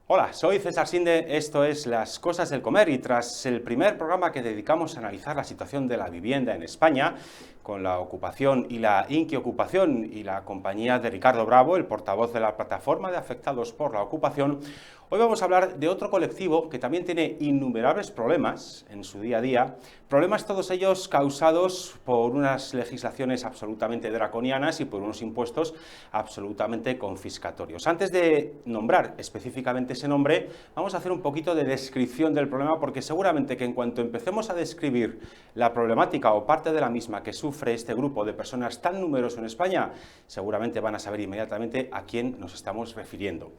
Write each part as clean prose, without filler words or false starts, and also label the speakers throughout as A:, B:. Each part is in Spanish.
A: Hola, soy César Sinde, esto es Las Cosas del Comer y tras el primer programa que dedicamos a analizar la situación de la vivienda en España, con la ocupación y la inquiocupación y la compañía de Ricardo Bravo, el portavoz de la plataforma de afectados por la ocupación, hoy vamos a hablar de otro colectivo que también tiene innumerables problemas en su día a día, problemas todos ellos causados por unas legislaciones absolutamente draconianas y por unos impuestos absolutamente confiscatorios. Antes de nombrar específicamente ese nombre, vamos a hacer un poquito de descripción del problema, porque seguramente que en cuanto empecemos a describir la problemática o parte de la misma que sufre este grupo de personas tan numeroso en España, seguramente van a saber inmediatamente a quién nos estamos refiriendo.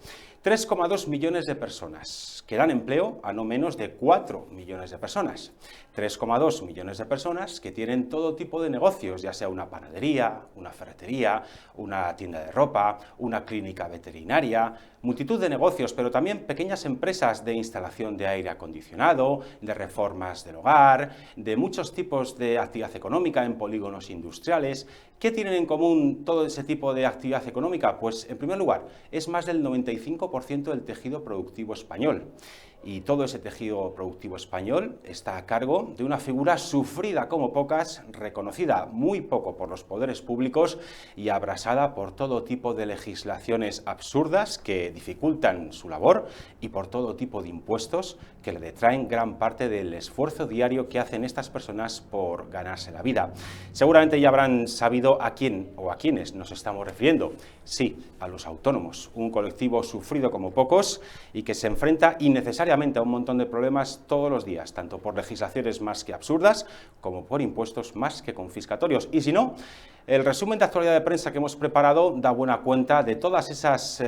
A: 3,2 millones de personas que dan empleo a no menos de 4 millones de personas. 3,2 millones de personas que tienen todo tipo de negocios, ya sea una panadería, una ferretería, una tienda de ropa, una clínica veterinaria, multitud de negocios, pero también pequeñas empresas de instalación de aire acondicionado, de reformas del hogar, de muchos tipos de actividad económica en polígonos industriales. ¿Qué tienen en común todo ese tipo de actividad económica? Pues, en primer lugar, es más del 95% del tejido productivo español. Y todo ese tejido productivo español está a cargo de una figura sufrida como pocas, reconocida muy poco por los poderes públicos y abrasada por todo tipo de legislaciones absurdas que dificultan su labor y por todo tipo de impuestos que le detraen gran parte del esfuerzo diario que hacen estas personas por ganarse la vida. Seguramente ya habrán sabido a quién o a quiénes nos estamos refiriendo. Sí, a los autónomos, un colectivo sufrido como pocos y que se enfrenta innecesariamente a un montón de problemas todos los días, tanto por legislaciones más que absurdas como por impuestos más que confiscatorios. Y si no, el resumen de actualidad de prensa que hemos preparado da buena cuenta de todas esas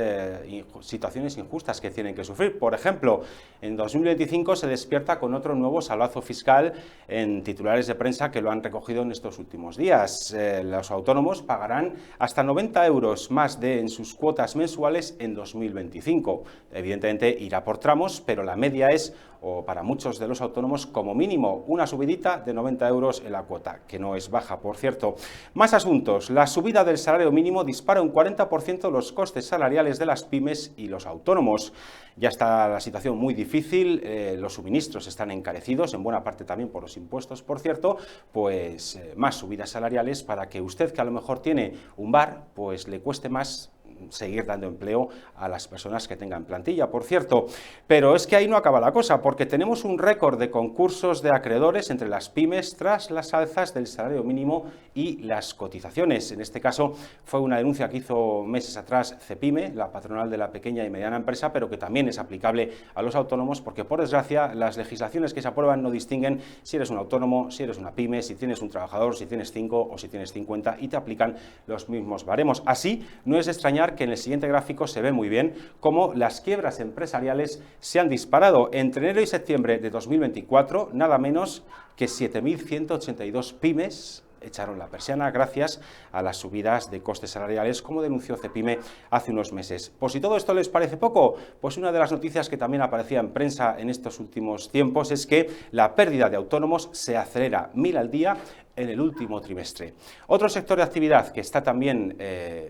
A: situaciones injustas que tienen que sufrir. Por ejemplo, en 2025 se despierta con otro nuevo salvazo fiscal en titulares de prensa que lo han recogido en estos últimos días. Los autónomos pagarán hasta 90 euros más en sus cuotas mensuales en 2025. Evidentemente irá por tramos, pero la media es, o para muchos de los autónomos, como mínimo una subidita de 90 euros en la cuota, que no es baja, por cierto. Más asuntos. La subida del salario mínimo dispara un 40% los costes salariales de las pymes y los autónomos. Ya está la situación muy difícil, los suministros están encarecidos, en buena parte también por los impuestos, por cierto, pues más subidas salariales para que usted, que a lo mejor tiene un bar, pues le cueste más seguir dando empleo a las personas que tengan plantilla, por cierto. Pero es que ahí no acaba la cosa, porque tenemos un récord de concursos de acreedores entre las pymes tras las alzas del salario mínimo y las cotizaciones. En este caso fue una denuncia que hizo meses atrás CEPIME, la patronal de la pequeña y mediana empresa, pero que también es aplicable a los autónomos, porque por desgracia las legislaciones que se aprueban no distinguen si eres un autónomo, si eres una pyme, si tienes un trabajador, si tienes 5 o si tienes 50, y te aplican los mismos baremos. Así, no es de extrañar que en el siguiente gráfico se ve muy bien cómo las quiebras empresariales se han disparado. Entre enero y septiembre de 2024, nada menos que 7.182 pymes echaron la persiana gracias a las subidas de costes salariales, como denunció CEPIME hace unos meses. Por si todo esto les parece poco, pues una de las noticias que también aparecía en prensa en estos últimos tiempos es que la pérdida de autónomos se acelera 1.000 al día en el último trimestre. Otro sector de actividad que está también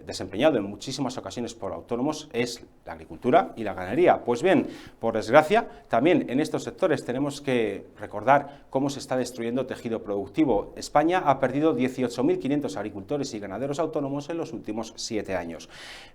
A: desempeñado en muchísimas ocasiones por autónomos es la agricultura y la ganadería. Pues bien, por desgracia, también en estos sectores tenemos que recordar cómo se está destruyendo tejido productivo. España ha perdido 18.500 agricultores y ganaderos autónomos en los últimos 7 años.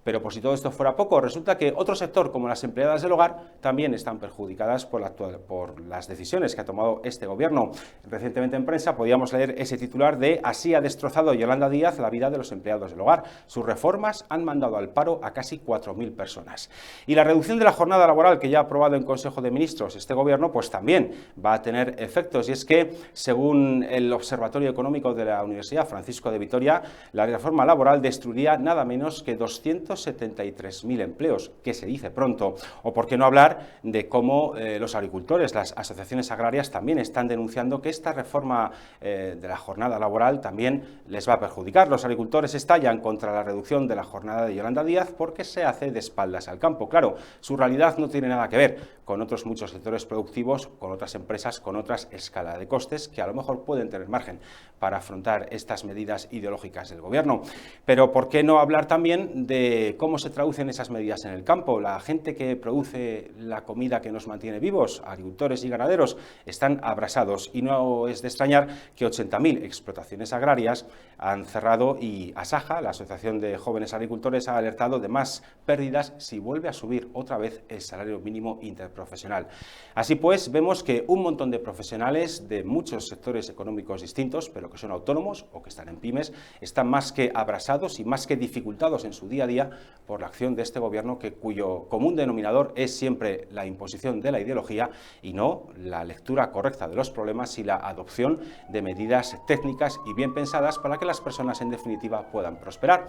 A: Pero por si todo esto fuera poco, resulta que otro sector, como las empleadas del hogar, también están perjudicadas por las decisiones que ha tomado este gobierno. Recientemente en prensa podíamos leer ese titular de "Así ha destrozado Yolanda Díaz la vida de los empleados del hogar. Sus reformas han mandado al paro a casi 4.000 personas". Y la reducción de la jornada laboral que ya ha aprobado en Consejo de Ministros este gobierno, pues también va a tener efectos. Y es que, según el Observatorio Económico de la Universidad Francisco de Vitoria, la reforma laboral destruiría nada menos que 273.000 empleos, que se dice pronto. O por qué no hablar de cómo los agricultores, las asociaciones agrarias también están denunciando que esta reforma de la jornada laboral también les va a perjudicar. Los agricultores estallan contra la reducción de la jornada de Yolanda Díaz porque se hace de espaldas al campo. Claro, su realidad no tiene nada que ver con otros muchos sectores productivos, con otras empresas, con otras escalas de costes que a lo mejor pueden tener margen para afrontar estas medidas ideológicas del Gobierno. Pero ¿por qué no hablar también de cómo se traducen esas medidas en el campo? La gente que produce la comida que nos mantiene vivos, agricultores y ganaderos, están abrasados y no es de extrañar que 80.000 explotaciones agrarias han cerrado y Asaja, la Asociación de Jóvenes Agricultores, ha alertado de más pérdidas si vuelve a subir otra vez el salario mínimo interprofesional. Así pues, vemos que un montón de profesionales de muchos sectores económicos distintos, pero que son autónomos o que están en pymes, están más que abrasados y más que dificultados en su día a día por la acción de este Gobierno cuyo común denominador es siempre la imposición de la ideología y no la lectura correcta de los problemas y la adopción de medidas técnicas y bien pensadas para que las personas en definitiva puedan prosperar.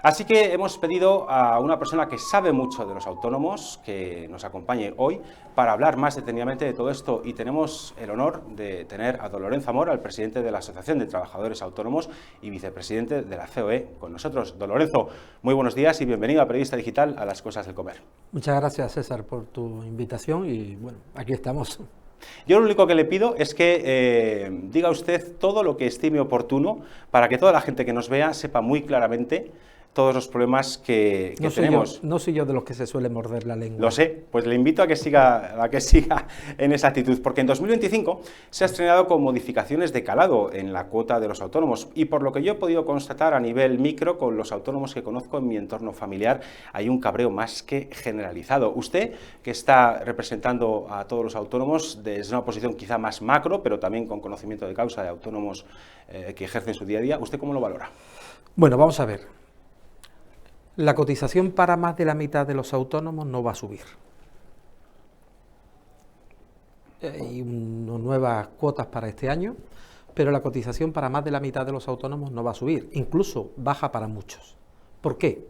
A: Así que hemos pedido a una persona que sabe mucho de los autónomos que nos acompañe hoy para hablar más detenidamente de todo esto y tenemos el honor de tener a don Lorenzo Amor, al presidente de la Asociación de Trabajadores Autónomos y vicepresidente de la COE con nosotros. Don Lorenzo, muy buenos días y bienvenido a Periodista Digital a Las Cosas del Comer.
B: Muchas gracias, César, por tu invitación y bueno, aquí estamos.
A: Yo lo único que le pido es que diga usted todo lo que estime oportuno para que toda la gente que nos vea sepa muy claramente todos los problemas que tenemos.
B: No soy yo de los que se suele morder la lengua.
A: Lo sé, pues le invito a que siga en esa actitud, porque en 2025 se ha estrenado con modificaciones de calado en la cuota de los autónomos y por lo que yo he podido constatar a nivel micro con los autónomos que conozco en mi entorno familiar, hay un cabreo más que generalizado. Usted, que está representando a todos los autónomos desde una posición quizá más macro, pero también con conocimiento de causa de autónomos que ejercen su día a día, ¿usted cómo lo valora?
B: Bueno, vamos a ver. La cotización para más de la mitad de los autónomos no va a subir. Hay unas nuevas cuotas para este año, pero la cotización para más de la mitad de los autónomos no va a subir, incluso baja para muchos. ¿Por qué?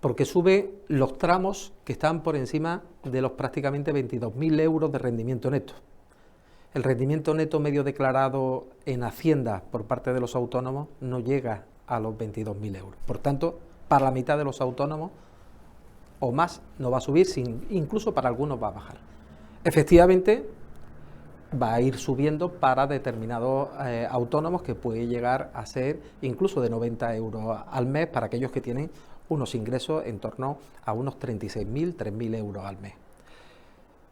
B: Porque sube los tramos que están por encima de los prácticamente 22.000 euros de rendimiento neto. El rendimiento neto medio declarado en Hacienda por parte de los autónomos no llega a los 22.000 euros. Por tanto, para la mitad de los autónomos o más no va a subir, incluso para algunos va a bajar. Efectivamente, va a ir subiendo para determinados autónomos que puede llegar a ser incluso de 90 euros al mes para aquellos que tienen unos ingresos en torno a unos 36.000, 3.000 euros al mes.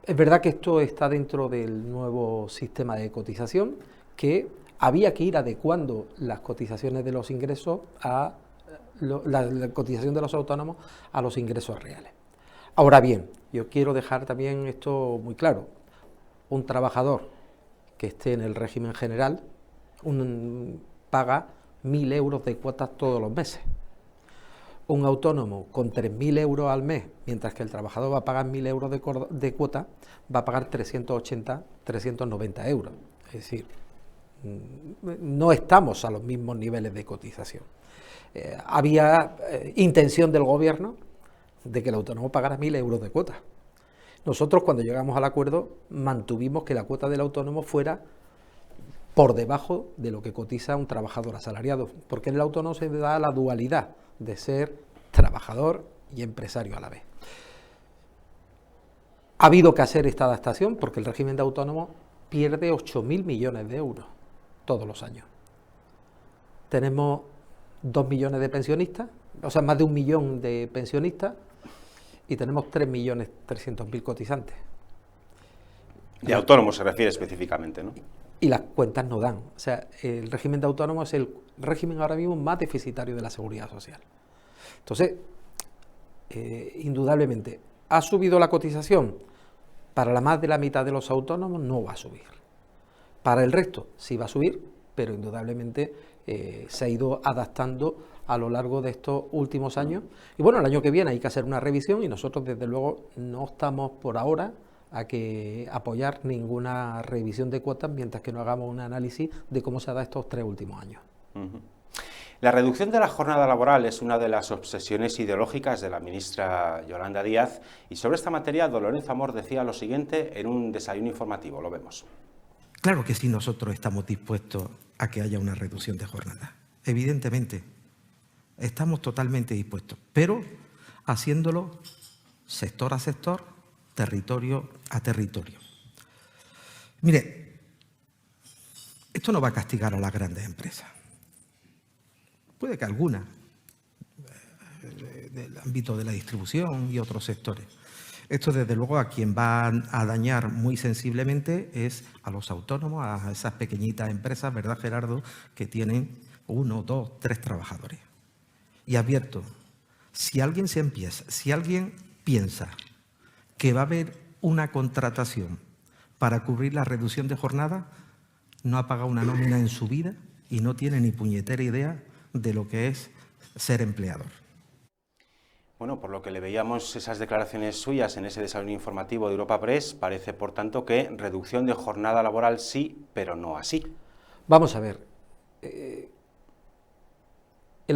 B: Es verdad que esto está dentro del nuevo sistema de cotización, que había que ir adecuando las cotizaciones de los ingresos a la cotización de los autónomos a los ingresos reales. Ahora bien, yo quiero dejar también esto muy claro. Un trabajador que esté en el régimen general paga 1.000 euros de cuotas todos los meses. Un autónomo con 3.000 euros al mes, mientras que el trabajador va a pagar 1.000 euros de cuota, va a pagar 380, 390 euros. Es decir, no estamos a los mismos niveles de cotización. Había intención del Gobierno de que el autónomo pagara 1.000 euros de cuota. Nosotros, cuando llegamos al acuerdo, mantuvimos que la cuota del autónomo fuera por debajo de lo que cotiza un trabajador asalariado, porque en el autónomo se da la dualidad de ser trabajador y empresario a la vez. Ha habido que hacer esta adaptación porque el régimen de autónomo pierde 8.000 millones de euros todos los años. Tenemos 2 millones de pensionistas, o sea, más de 1 millón de pensionistas, y tenemos 3.300.000 cotizantes.
A: De autónomos se refiere específicamente, ¿no?
B: Y las cuentas no dan. O sea, el régimen de autónomos es el régimen ahora mismo más deficitario de la seguridad social. Entonces, indudablemente, ¿ha subido la cotización? Para la más de la mitad de los autónomos no va a subir. Para el resto sí va a subir, pero indudablemente se ha ido adaptando a lo largo de estos últimos años. Y bueno, el año que viene hay que hacer una revisión y nosotros desde luego no estamos por ahora a que apoyar ninguna revisión de cuotas mientras que no hagamos un análisis de cómo se ha dado estos 3 últimos años.
A: La reducción de la jornada laboral es una de las obsesiones ideológicas de la ministra Yolanda Díaz y sobre esta materia don Lorenzo Amor decía lo siguiente en un desayuno informativo, lo vemos.
C: Claro que sí, nosotros estamos dispuestos
B: a que haya una reducción de jornada. Evidentemente, estamos totalmente dispuestos, pero haciéndolo sector a sector, territorio a territorio. Mire, esto no va a castigar a las grandes empresas. Puede que algunas, del ámbito de la distribución y otros sectores. Esto, desde luego, a quien va a dañar muy sensiblemente es a los autónomos, a esas pequeñitas empresas, ¿verdad, Gerardo?, que tienen 1, 2, 3 trabajadores. Y advierto, si alguien piensa que va a haber una contratación para cubrir la reducción de jornada, no ha pagado una nómina en su vida y no tiene ni puñetera idea de lo que es ser empleador.
A: Bueno, por lo que le veíamos esas declaraciones suyas en ese desayuno informativo de Europa Press, parece, por tanto, que reducción de jornada laboral sí, pero no así.
B: Vamos a ver. En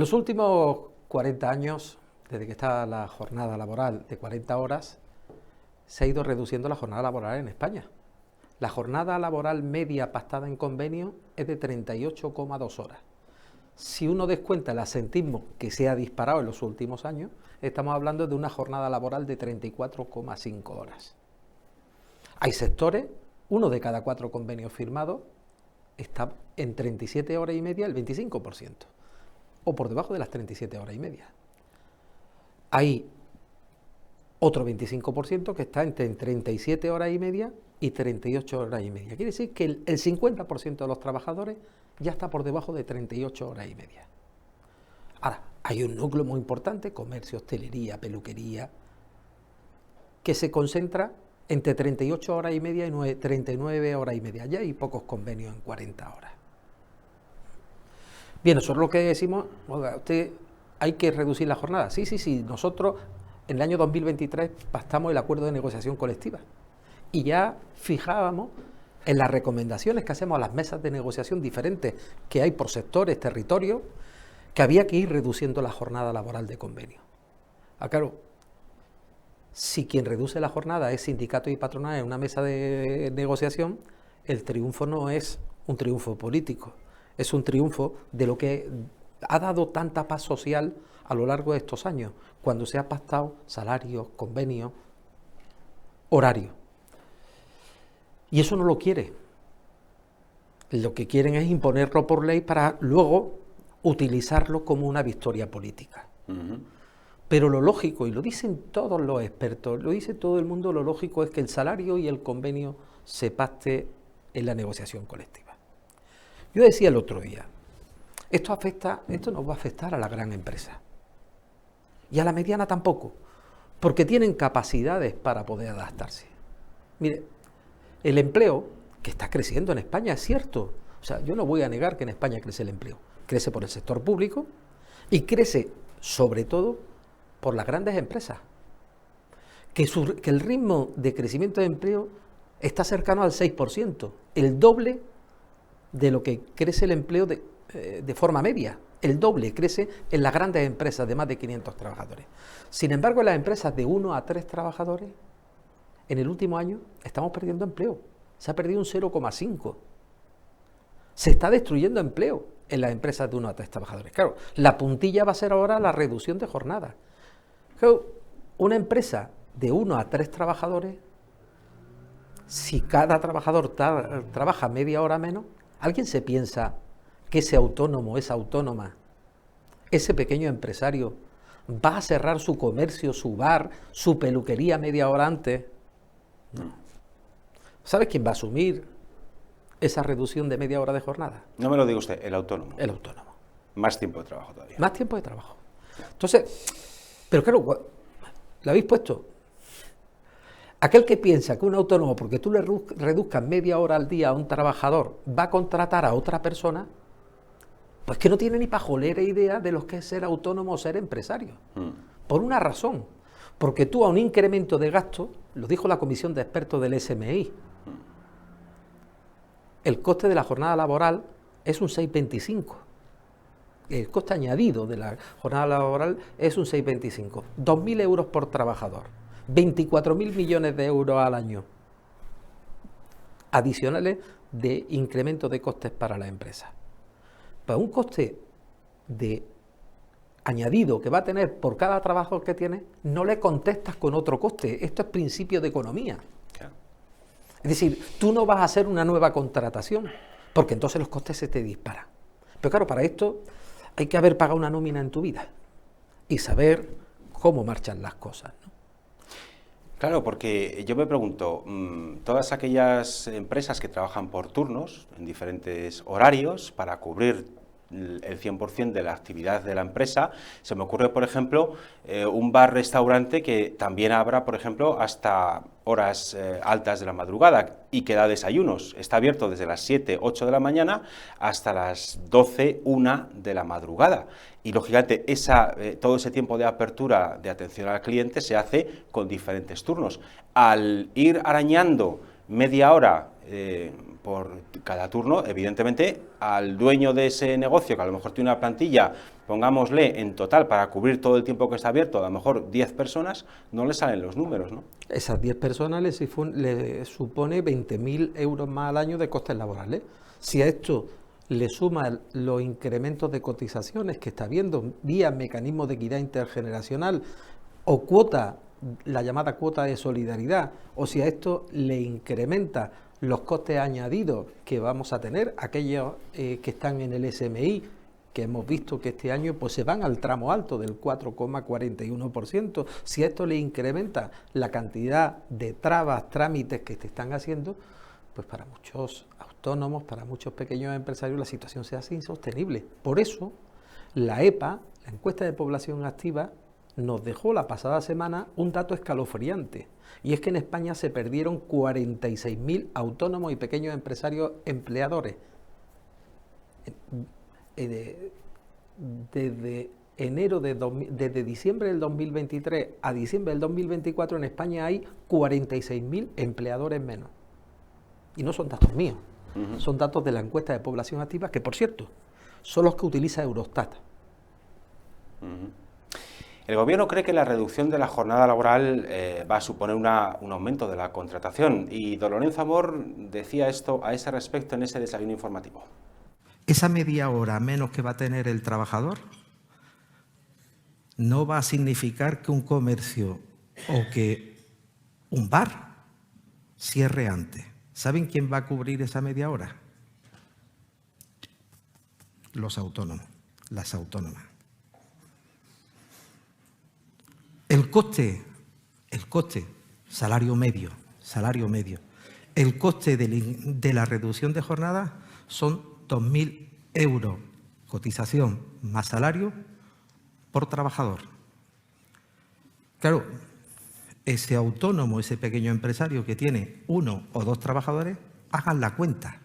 B: los últimos 40 años, desde que está la jornada laboral de 40 horas, se ha ido reduciendo la jornada laboral en España. La jornada laboral media pactada en convenio es de 38,2 horas. Si uno descuenta el asentismo que se ha disparado en los últimos años, estamos hablando de una jornada laboral de 34,5 horas. Hay sectores, 1 de cada 4 convenios firmados está en 37 horas y media, el 25%, o por debajo de las 37 horas y media. Hay otro 25% que está entre 37 horas y media y 38 horas y media. Quiere decir que el 50% de los trabajadores ya está por debajo de 38 horas y media. Ahora, hay un núcleo muy importante, comercio, hostelería, peluquería, que se concentra entre 38 horas y media y 39 horas y media. Ya hay pocos convenios en 40 horas. Bien, nosotros lo que decimos, oiga, usted hay que reducir la jornada. Sí, nosotros en el año 2023 pactamos el acuerdo de negociación colectiva y ya fijábamos en las recomendaciones que hacemos a las mesas de negociación diferentes que hay por sectores, territorios, que había que ir reduciendo la jornada laboral de convenio. Claro, si quien reduce la jornada es sindicato y patronal en una mesa de negociación, el triunfo no es un triunfo político, es un triunfo de lo que ha dado tanta paz social a lo largo de estos años, cuando se ha pactado salarios, convenios, horarios. Y eso no lo quiere. Lo que quieren es imponerlo por ley para luego utilizarlo como una victoria política. Pero lo lógico, y lo dicen todos los expertos, lo dice todo el mundo, lo lógico es que el salario y el convenio se pacte en la negociación colectiva. Yo decía el otro día, esto nos va a afectar a la gran empresa. Y a la mediana tampoco, porque tienen capacidades para poder adaptarse. Mire, el empleo que está creciendo en España es cierto. O sea, yo no voy a negar que en España crece el empleo. Crece por el sector público y crece sobre todo por las grandes empresas. Que el ritmo de crecimiento de empleo está cercano al 6%, el doble de lo que crece el empleo de forma media. El doble crece en las grandes empresas de más de 500 trabajadores. Sin embargo, en las empresas de 1 a 3 trabajadores, en el último año estamos perdiendo empleo. Se ha perdido un 0,5. Se está destruyendo empleo en las empresas de 1 a 3 trabajadores. Claro, la puntilla va a ser ahora la reducción de jornada. Claro, una empresa de 1 a 3 trabajadores, si cada trabajador trabaja media hora menos, ¿alguien se piensa que ese autónomo, esa autónoma, ese pequeño empresario va a cerrar su comercio, su bar, su peluquería media hora antes? No. ¿Sabes quién va a asumir esa reducción de media hora de jornada?
A: No me lo diga usted, el autónomo.
B: El autónomo.
A: Más tiempo de trabajo todavía.
B: Más tiempo de trabajo. Entonces, pero claro, ¿lo habéis puesto? Aquel que piensa que un autónomo, porque tú le reduzcas media hora al día a un trabajador, va a contratar a otra persona, pues que no tiene ni pajolera idea de lo que es ser autónomo o ser empresario. Por una razón. Porque tú a un incremento de gasto, lo dijo la comisión de expertos del SMI, el coste de la jornada laboral es un 6,25. El coste añadido de la jornada laboral es un 6,25. 2.000 euros por trabajador. 24.000 millones de euros al año. Adicionales de incremento de costes para la empresa. Pues un coste de añadido que va a tener por cada trabajador que tiene, no le contestas con otro coste. Esto es principio de economía.
A: Claro.
B: Es decir, tú no vas a hacer una nueva contratación, porque entonces los costes se te disparan. Pero claro, para esto hay que haber pagado una nómina en tu vida y saber cómo marchan las cosas, ¿no?
A: Claro, porque yo me pregunto, todas aquellas empresas que trabajan por turnos, en diferentes horarios, para cubrir el 100% de la actividad de la empresa, se me ocurre, por ejemplo, un bar-restaurante que también abra, por ejemplo, hasta horas altas de la madrugada y que da desayunos. Está abierto desde las 7, 8 de la mañana hasta las 12, 1 de la madrugada. Y, lógicamente, todo ese tiempo de apertura de atención al cliente se hace con diferentes turnos. Al ir arañando media hora por cada turno, evidentemente, al dueño de ese negocio, que a lo mejor tiene una plantilla, pongámosle en total para cubrir todo el tiempo que está abierto, a lo mejor 10 personas, no le salen los números, ¿no?
B: Esas 10 personas le supone 20.000 euros más al año de costes laborales. Si a esto le suma los incrementos de cotizaciones que está habiendo vía mecanismos de equidad intergeneracional o cuota, la llamada cuota de solidaridad, o si a esto le incrementa los costes añadidos que vamos a tener, aquellos que están en el SMI, que hemos visto que este año pues se van al tramo alto del 4,41%, si a esto le incrementa la cantidad de trabas, trámites que se están haciendo, pues para muchos autónomos, para muchos pequeños empresarios la situación se hace insostenible. Por eso la EPA, la encuesta de población activa, nos dejó la pasada semana un dato escalofriante, y es que en España se perdieron 46.000 autónomos y pequeños empresarios empleadores. Desde diciembre del 2023 a diciembre del 2024 en España hay 46.000 empleadores menos. Y no son datos míos, son datos de la encuesta de población activa, que por cierto, son los que utiliza Eurostat.
A: El Gobierno cree que la reducción de la jornada laboral va a suponer un aumento de la contratación, y don Lorenzo Amor decía esto a ese respecto en ese desayuno informativo.
C: Esa media hora menos que va a tener el trabajador no va a significar que un comercio o que un bar cierre antes. ¿Saben quién va a cubrir esa media hora? Los autónomos, las autónomas. El coste, salario medio, el coste de la reducción de jornada son 2.000 euros, cotización más salario por trabajador. Claro, ese autónomo, ese pequeño empresario que tiene 1 o 2 trabajadores, hagan la cuenta.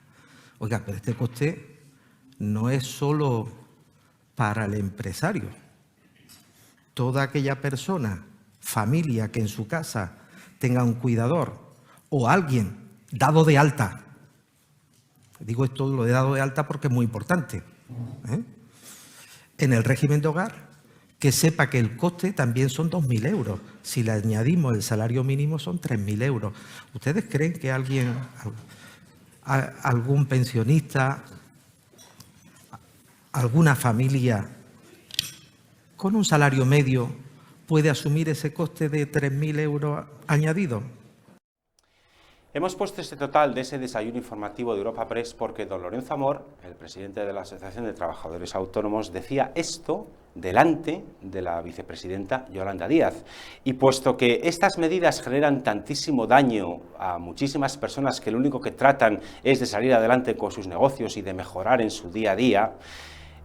C: Oiga, pero este coste no es solo para el empresario. Toda aquella persona, familia que en su casa tenga un cuidador o alguien dado de alta, digo esto lo de dado de alta porque es muy importante, en el régimen de hogar, que sepa que el coste también son 2.000 euros. Si le añadimos el salario mínimo son 3.000 euros. ¿Ustedes creen que algún pensionista, alguna familia con un salario medio puede asumir ese coste de 3.000 euros añadidos?
A: Hemos puesto este total de ese desayuno informativo de Europa Press porque don Lorenzo Amor, el presidente de la Asociación de Trabajadores Autónomos, decía esto delante de la vicepresidenta Yolanda Díaz. Y puesto que estas medidas generan tantísimo daño a muchísimas personas que lo único que tratan es de salir adelante con sus negocios y de mejorar en su día a día,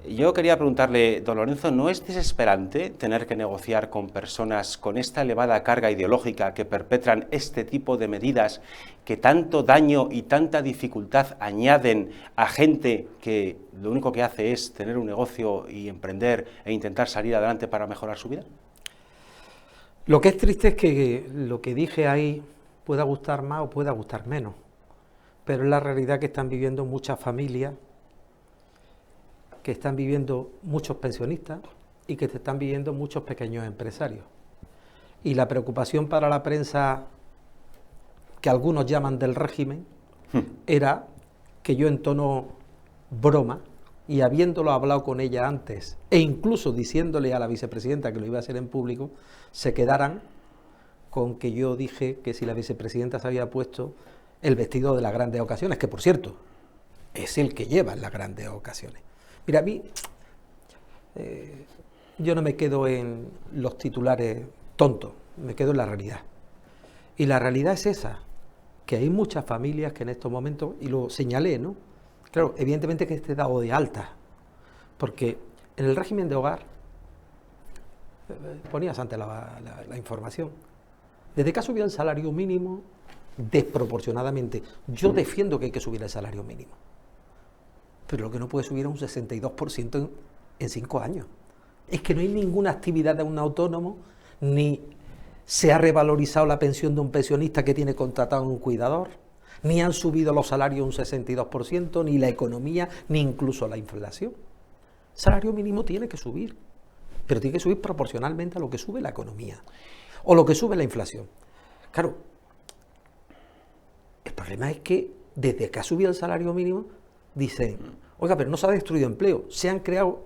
A: yo quería preguntarle, don Lorenzo, ¿no es desesperante tener que negociar con personas con esta elevada carga ideológica que perpetran este tipo de medidas que tanto daño y tanta dificultad añaden a gente que lo único que hace es tener un negocio y emprender e intentar salir adelante para mejorar su vida?
B: Lo que es triste es que lo que dije ahí pueda gustar más o pueda gustar menos, pero es la realidad que están viviendo muchas familias, que están viviendo muchos pensionistas y que están viviendo muchos pequeños empresarios. Y la preocupación para la prensa, que algunos llaman del régimen, era que yo en tono broma y habiéndolo hablado con ella antes, e incluso diciéndole a la vicepresidenta que lo iba a hacer en público, se quedaran con que yo dije que si la vicepresidenta se había puesto el vestido de las grandes ocasiones, que por cierto, es el que lleva en las grandes ocasiones. Mira, a mí, yo no me quedo en los titulares tontos, me quedo en la realidad. Y la realidad es esa, que hay muchas familias que en estos momentos, y lo señalé, ¿no? Claro, evidentemente que esté dado de alta, porque en el régimen de hogar, ponías antes la información, desde que ha subido el salario mínimo, desproporcionadamente, yo defiendo que hay que subir el salario mínimo, pero lo que no puede subir es un 62% en 5 años. Es que no hay ninguna actividad de un autónomo, ni se ha revalorizado la pensión de un pensionista que tiene contratado un cuidador, ni han subido los salarios un 62%, ni la economía, ni incluso la inflación. El salario mínimo tiene que subir, pero tiene que subir proporcionalmente a lo que sube la economía o lo que sube la inflación. Claro, el problema es que desde que ha subido el salario mínimo, dicen, oiga, pero no se ha destruido empleo, se han creado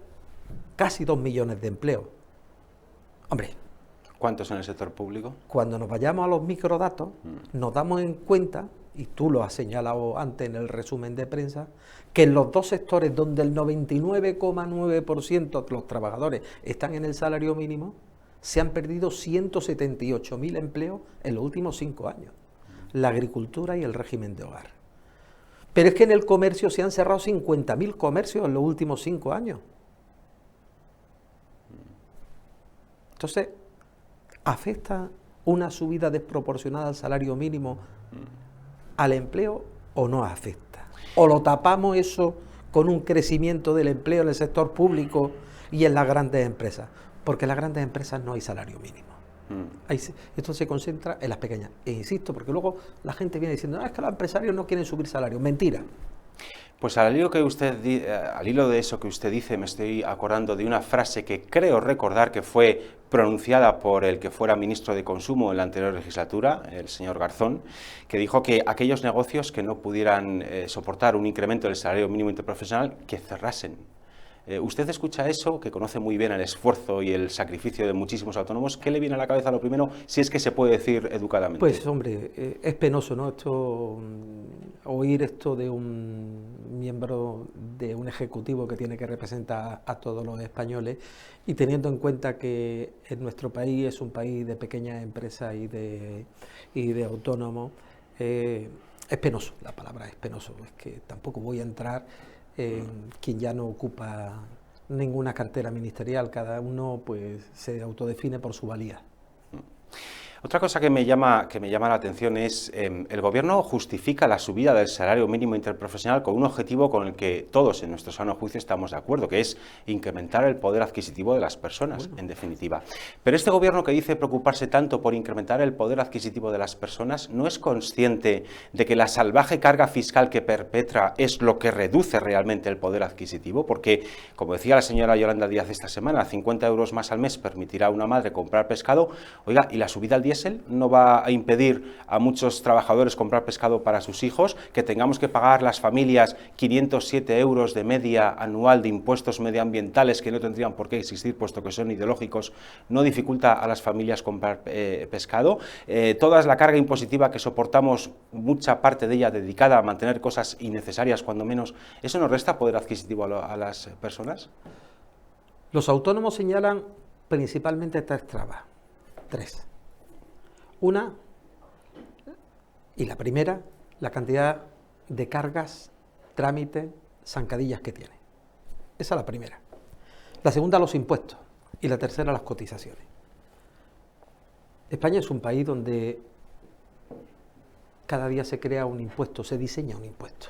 B: casi 2 millones de empleos. Hombre,
A: ¿cuántos en el sector público?
B: Cuando nos vayamos a los microdatos, nos damos en cuenta, y tú lo has señalado antes en el resumen de prensa, que en los dos sectores donde el 99,9% de los trabajadores están en el salario mínimo, se han perdido 178.000 empleos en los últimos 5 años. La agricultura y el régimen de hogar. Pero es que en el comercio se han cerrado 50.000 comercios en los últimos 5 años. Entonces, ¿afecta una subida desproporcionada al salario mínimo al empleo o no afecta? ¿O lo tapamos eso con un crecimiento del empleo en el sector público y en las grandes empresas? Porque en las grandes empresas no hay salario mínimo. Esto se concentra en las pequeñas. E insisto, porque luego la gente viene diciendo, es que los empresarios no quieren subir salario. Mentira.
A: Pues al hilo de eso que usted dice, me estoy acordando de una frase que creo recordar que fue pronunciada por el que fuera ministro de Consumo en la anterior legislatura, el señor Garzón, que dijo que aquellos negocios que no pudieran soportar un incremento del salario mínimo interprofesional, que cerrasen. Usted escucha eso, que conoce muy bien el esfuerzo y el sacrificio de muchísimos autónomos. ¿Qué le viene a la cabeza lo primero, si es que se puede decir educadamente?
B: Pues hombre, es penoso, ¿no? Oír esto de un miembro de un ejecutivo que tiene que representar a todos los españoles, y teniendo en cuenta que en nuestro país es un país de pequeñas empresas y de autónomos, es penoso, la palabra es penoso. Es que tampoco voy a entrar quien ya no ocupa ninguna cartera ministerial, cada uno pues se autodefine por su valía.
A: Otra cosa que me llama la atención es el Gobierno justifica la subida del salario mínimo interprofesional con un objetivo con el que todos en nuestro sano juicio estamos de acuerdo, que es incrementar el poder adquisitivo de las personas, en definitiva. Pero este Gobierno, que dice preocuparse tanto por incrementar el poder adquisitivo de las personas, ¿no es consciente de que la salvaje carga fiscal que perpetra es lo que reduce realmente el poder adquisitivo? Porque, como decía la señora Yolanda Díaz esta semana, 50 euros más al mes permitirá a una madre comprar pescado. Oiga, ¿y la subida al diésel no va a impedir a muchos trabajadores comprar pescado para sus hijos? Que tengamos que pagar las familias 507 euros de media anual de impuestos medioambientales que no tendrían por qué existir, puesto que son ideológicos, no dificulta a las familias comprar pescado. Toda la carga impositiva que soportamos, mucha parte de ella dedicada a mantener cosas innecesarias, cuando menos, ¿eso nos resta poder adquisitivo a las personas?
B: Los autónomos señalan principalmente 3 trabas. 3. Una, y la primera, la cantidad de cargas, trámites, zancadillas que tiene. Esa es la primera. La segunda, los impuestos. Y la tercera, las cotizaciones. España es un país donde cada día se crea un impuesto, se diseña un impuesto.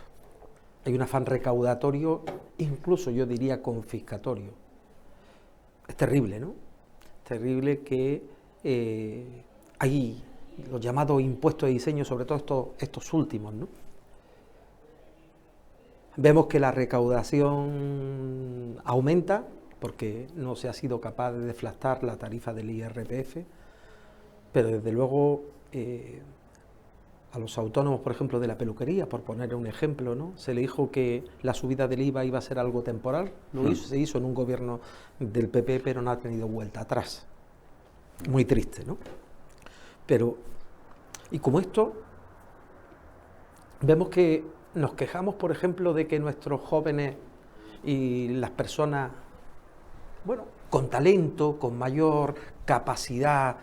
B: Hay un afán recaudatorio, incluso yo diría confiscatorio. Es terrible, ¿no? Es terrible que hay los llamados impuestos de diseño, sobre todo estos últimos, ¿no? Vemos que la recaudación aumenta porque no se ha sido capaz de deflactar la tarifa del IRPF, pero desde luego A los autónomos, por ejemplo, de la peluquería, por poner un ejemplo, ¿no? Se le dijo que la subida del IVA iba a ser algo temporal, se hizo en un gobierno del PP, pero no ha tenido vuelta atrás. Muy triste, ¿no? Pero, y como esto, vemos que nos quejamos, por ejemplo, de que nuestros jóvenes y las personas, bueno, con talento, con mayor capacidad,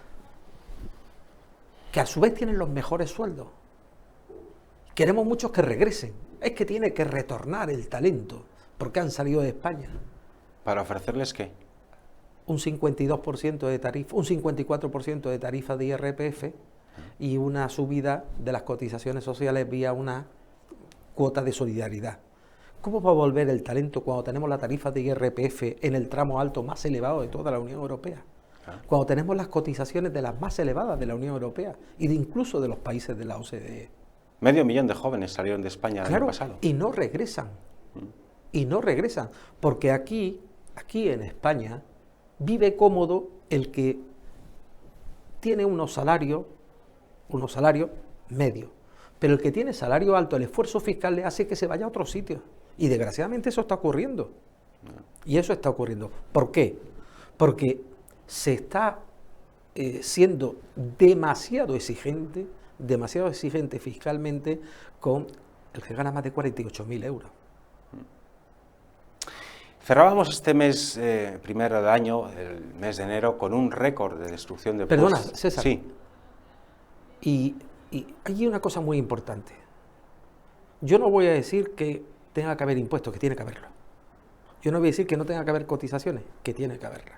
B: que a su vez tienen los mejores sueldos. Queremos muchos que regresen. Es que tiene que retornar el talento, porque han salido de España.
A: ¿Para ofrecerles qué?
B: Un 52% de tarifa, un 54% de tarifa de IRPF y una subida de las cotizaciones sociales vía una cuota de solidaridad. ¿Cómo va a volver el talento cuando tenemos la tarifa de IRPF en el tramo alto más elevado de toda la Unión Europea? Cuando tenemos las cotizaciones de las más elevadas de la Unión Europea y incluso de los países de la OCDE.
A: 500.000 de jóvenes salieron de España el año pasado.
B: Y no regresan. Y no regresan. Porque aquí en España, vive cómodo el que tiene unos salarios medios. Pero el que tiene salario alto, el esfuerzo fiscal le hace que se vaya a otros sitios. Y desgraciadamente eso está ocurriendo. Y eso está ocurriendo. ¿Por qué? Porque se está siendo demasiado exigente fiscalmente con el que gana más de 48.000 euros.
A: Cerrábamos este mes primero de año, el mes de enero, con un récord de destrucción de puestos.
B: Perdona, César.
A: Sí.
B: Y hay una cosa muy importante. Yo no voy a decir que tenga que haber impuestos, que tiene que haberlo. Yo no voy a decir que no tenga que haber cotizaciones, que tiene que haberlas.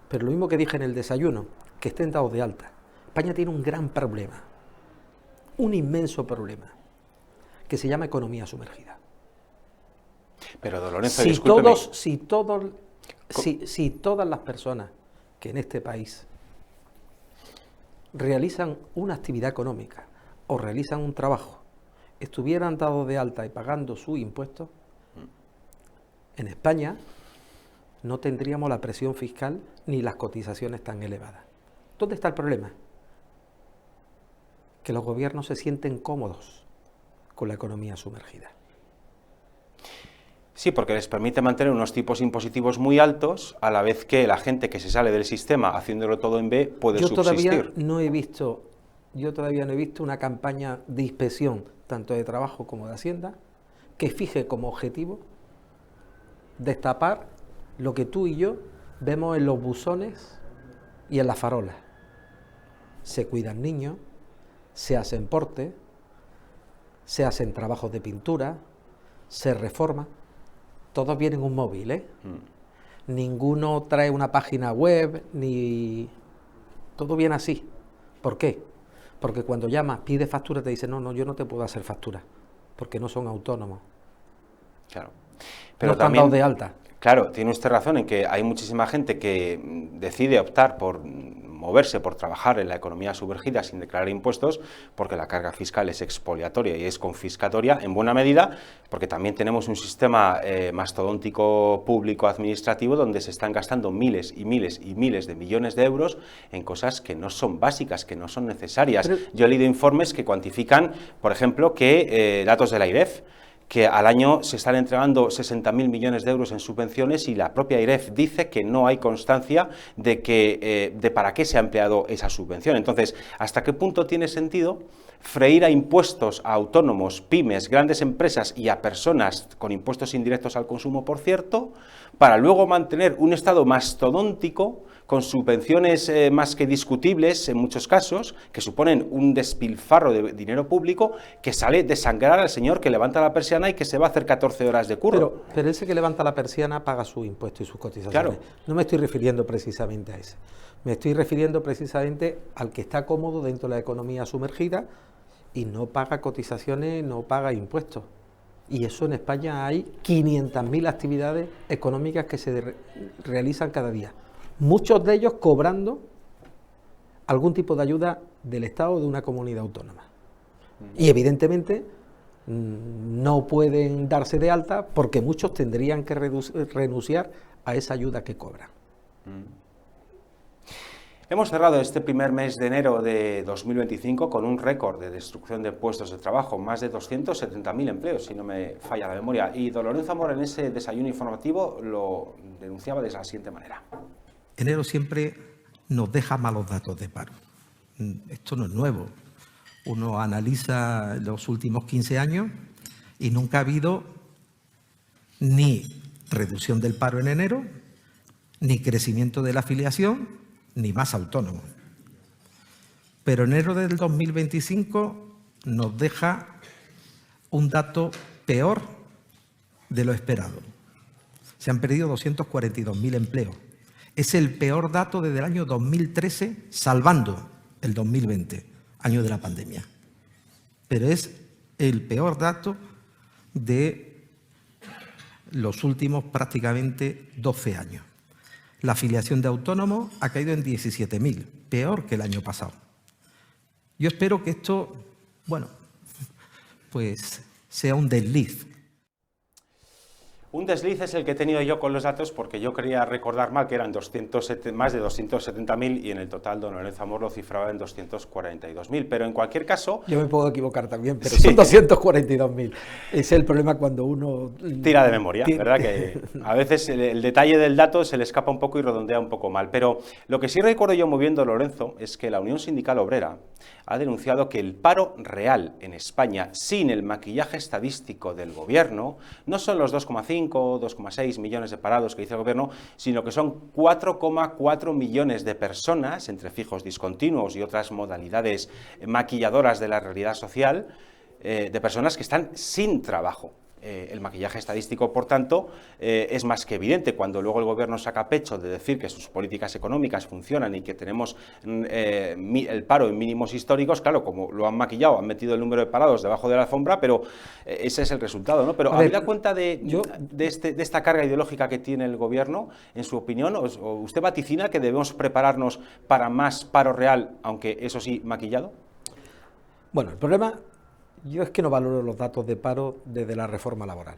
B: Pero lo mismo que dije en el desayuno, que estén dados de alta. España tiene un gran problema, un inmenso problema, que se llama economía sumergida.
A: Pero don Lorenzo, discúlpeme.
B: Si todas las personas que en este país realizan una actividad económica o realizan un trabajo, estuvieran dados de alta y pagando sus impuestos, en España no tendríamos la presión fiscal ni las cotizaciones tan elevadas. ¿Dónde está el problema? Que los gobiernos se sienten cómodos con la economía sumergida.
A: Sí, porque les permite mantener unos tipos impositivos muy altos, a la vez que la gente que se sale del sistema haciéndolo todo en B puede subsistir.
B: Yo todavía no he visto una campaña de inspección, tanto de trabajo como de Hacienda, que fije como objetivo destapar lo que tú y yo vemos en los buzones y en las farolas. Se cuidan niños, se hacen portes, se hacen trabajos de pintura, se reforma. Todos vienen un móvil, ¿eh? Ninguno trae una página web, ni... Todo viene así. ¿Por qué? Porque cuando llamas, pides factura, te dicen, no, yo no te puedo hacer factura, porque no son autónomos.
A: Claro. Pero
B: no están dados de alta.
A: Claro, tiene usted razón en que hay muchísima gente que decide optar por moverse, por trabajar en la economía sumergida sin declarar impuestos, porque la carga fiscal es expoliatoria y es confiscatoria en buena medida, porque también tenemos un sistema mastodóntico público administrativo donde se están gastando miles y miles y miles de millones de euros en cosas que no son básicas, que no son necesarias. Yo he leído informes que cuantifican, por ejemplo, que datos de la AIREF, que al año se están entregando 60.000 millones de euros en subvenciones y la propia AIREF dice que no hay constancia de para qué se ha empleado esa subvención. Entonces, ¿hasta qué punto tiene sentido freír a impuestos a autónomos, pymes, grandes empresas y a personas con impuestos indirectos al consumo, por cierto, para luego mantener un Estado mastodóntico con subvenciones más que discutibles en muchos casos, que suponen un despilfarro de dinero público que sale de sangrar al señor que levanta la persiana y que se va a hacer 14 horas de curro?
B: Pero ese que levanta la persiana paga su impuesto y sus cotizaciones.
A: Claro.
B: No me estoy refiriendo precisamente a ese. Me estoy refiriendo precisamente al que está cómodo dentro de la economía sumergida y no paga cotizaciones, no paga impuestos. Y eso en España hay 500.000 actividades económicas que se realizan cada día. Muchos de ellos cobrando algún tipo de ayuda del Estado o de una comunidad autónoma. Y evidentemente no pueden darse de alta porque muchos tendrían que renunciar a esa ayuda que cobran.
A: Hemos cerrado este primer mes de enero de 2025 con un récord de destrucción de puestos de trabajo, más de 270.000 empleos, si no me falla la memoria. Y don Lorenzo Zamora en ese desayuno informativo lo denunciaba de la siguiente manera.
C: Enero siempre nos deja malos datos de paro. Esto no es nuevo. Uno analiza los últimos 15 años y nunca ha habido ni reducción del paro en enero, ni crecimiento de la afiliación, ni más autónomos. Pero enero del 2025 nos deja un dato peor de lo esperado. Se han perdido 242.000 empleos. Es el peor dato desde el año 2013, salvando el 2020, año de la pandemia. Pero es el peor dato de los últimos prácticamente 12 años. La afiliación de autónomos ha caído en 17.000, peor que el año pasado. Yo espero que esto, bueno, pues sea un desliz.
A: Un desliz es el que he tenido yo con los datos porque yo quería recordar mal que eran más de 270.000 y en el total don Lorenzo Zamora lo cifraba en 242.000, pero en cualquier caso...
B: Yo me puedo equivocar también, pero
A: sí,
B: son 242.000. Ese es el problema cuando uno...
A: tira de memoria, ¿verdad? Que a veces el detalle del dato se le escapa un poco y redondea un poco mal, pero lo que sí recuerdo yo muy bien, don Lorenzo, es que la Unión Sindical Obrera ha denunciado que el paro real en España, sin el maquillaje estadístico del gobierno, no son los 2,5 o 2,6 millones de parados que dice el gobierno, sino que son 4,4 millones de personas, entre fijos discontinuos y otras modalidades maquilladoras de la realidad social, de personas que están sin trabajo. El maquillaje estadístico, por tanto, es más que evidente. Cuando luego el gobierno saca pecho de decir que sus políticas económicas funcionan y que tenemos el paro en mínimos históricos, claro, como lo han maquillado, han metido el número de parados debajo de la alfombra, pero ese es el resultado, ¿no? Pero ¿habida cuenta de esta carga ideológica que tiene el gobierno, en su opinión, o usted vaticina que debemos prepararnos para más paro real, aunque eso sí, maquillado?
B: Bueno, el problema... Yo es que no valoro los datos de paro desde la reforma laboral.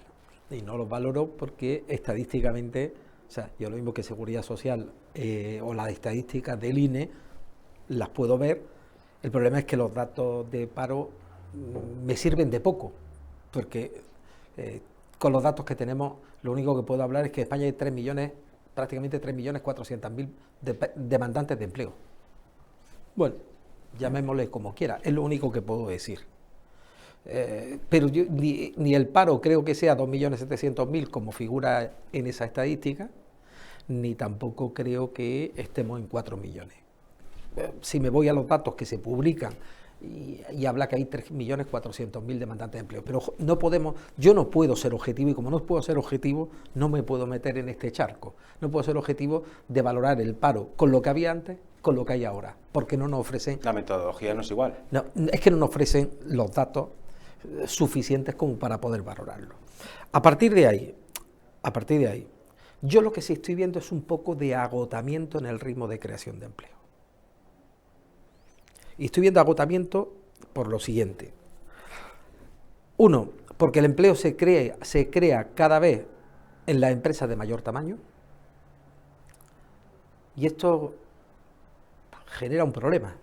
B: Y no los valoro porque estadísticamente, o sea, yo lo mismo que Seguridad Social o las estadísticas del INE, las puedo ver. El problema es que los datos de paro me sirven de poco, porque con los datos que tenemos, lo único que puedo hablar es que en España hay 3 millones, prácticamente 3.400.000 demandantes de empleo. Bueno, llamémosle como quiera, es lo único que puedo decir. Pero yo, ni el paro creo que sea 2.700.000 como figura en esa estadística, ni tampoco creo que estemos en 4 millones. Si me voy a los datos que se publican y habla que hay 3.400.000 demandantes de empleo, pero no podemos, yo no puedo ser objetivo, y como no puedo ser objetivo, no me puedo meter en este charco. No puedo ser objetivo de valorar el paro con lo que había antes, con lo que hay ahora, porque no nos ofrecen...
A: La metodología no es igual.
B: No, es que no nos ofrecen los datos suficientes como para poder valorarlo. A partir de ahí, yo lo que sí estoy viendo es un poco de agotamiento en el ritmo de creación de empleo. Y estoy viendo agotamiento por lo siguiente. Uno, porque el empleo se crea cada vez en las empresas de mayor tamaño, y esto genera un problema.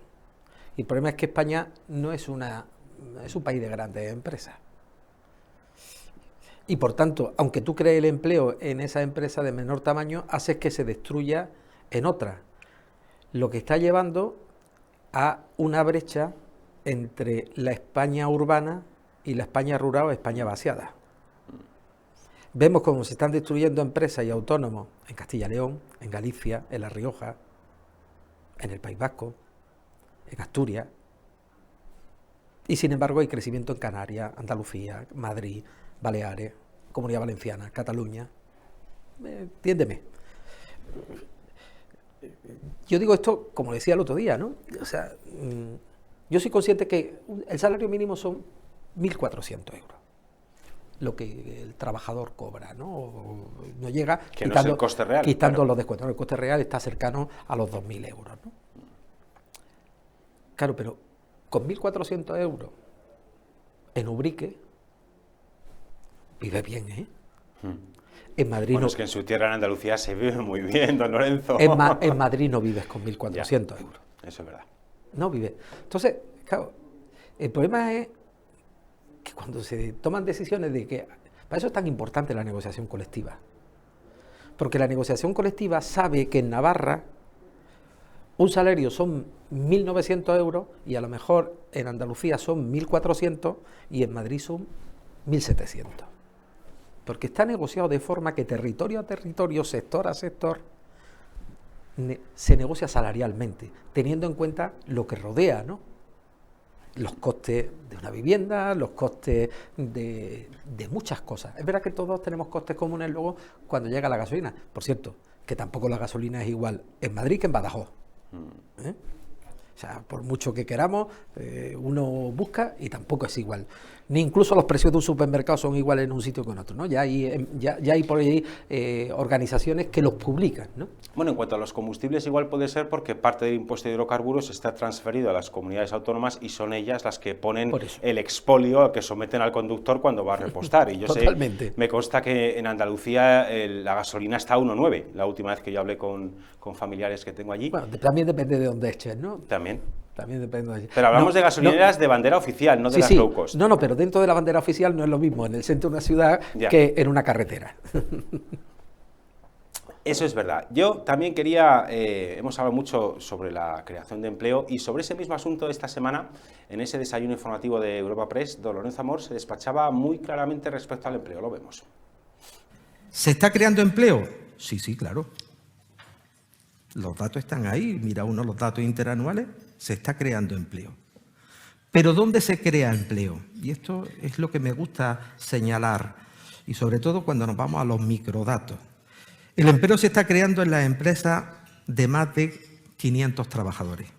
B: Y el problema es que España no es un país de grandes empresas. Y por tanto, aunque tú crees el empleo en esa empresa de menor tamaño, haces que se destruya en otras, lo que está llevando a una brecha entre la España urbana y la España rural o España vaciada. Vemos cómo se están destruyendo empresas y autónomos en Castilla y León, en Galicia, en La Rioja, en el País Vasco, en Asturias. Y sin embargo hay crecimiento en Canarias, Andalucía, Madrid, Baleares, Comunidad Valenciana, Cataluña. Entiéndeme. Yo digo esto, como decía el otro día, ¿no? O sea, yo soy consciente que el salario mínimo son 1.400 euros, lo que el trabajador cobra, ¿no? No llega,
A: que no es el coste real,
B: quitando
A: claro.
B: los descuentos. El coste real está cercano a los 2.000 euros, ¿no? Claro, pero con 1.400 euros en Ubrique, vive bien, ¿eh? En Madrid
A: Bueno,
B: no,
A: es que en su tierra, en Andalucía, se vive muy bien, don Lorenzo.
B: en Madrid no vives con 1.400 euros.
A: Eso es verdad.
B: No vives. Entonces, claro, el problema es que cuando se toman decisiones de que... Para eso es tan importante la negociación colectiva. Porque la negociación colectiva sabe que en Navarra un salario son 1.900 euros y a lo mejor en Andalucía son 1.400 y en Madrid son 1.700. Porque está negociado de forma que territorio a territorio, sector a sector, se negocia salarialmente, teniendo en cuenta lo que rodea, ¿no? Los costes de una vivienda, los costes de muchas cosas. Es verdad que todos tenemos costes comunes luego cuando llega la gasolina. Por cierto, que tampoco la gasolina es igual en Madrid que en Badajoz. ¿Eh? O sea, por mucho que queramos, uno busca y tampoco es igual. Ni incluso los precios de un supermercado son iguales en un sitio que en otro, ¿no? Ya hay por ahí organizaciones que los publican, ¿no?
A: Bueno, en cuanto a los combustibles, igual puede ser porque parte del impuesto de hidrocarburos está transferido a las comunidades autónomas y son ellas las que ponen el expolio al que someten al conductor cuando va a repostar. Y yo
B: Totalmente.
A: sé, me consta que en Andalucía la gasolina está a 1,9, la última vez que yo hablé con familiares que tengo allí.
B: Bueno, también depende de dónde eches, ¿no?
A: También
B: depende de...
A: Pero hablamos de gasolineras de bandera oficial, no de las low cost.
B: No, pero dentro de la bandera oficial no es lo mismo en el centro de una ciudad que en una carretera.
A: Eso es verdad. Yo también quería, hemos hablado mucho sobre la creación de empleo y sobre ese mismo asunto esta semana, en ese desayuno informativo de Europa Press, don Lorenzo Amor se despachaba muy claramente respecto al empleo. Lo vemos.
C: ¿Se está creando empleo? Sí, claro. Los datos están ahí, mira uno los datos interanuales, se está creando empleo. Pero ¿dónde se crea empleo? Y esto es lo que me gusta señalar, y sobre todo cuando nos vamos a los microdatos. El empleo se está creando en las empresas de más de 500 trabajadores.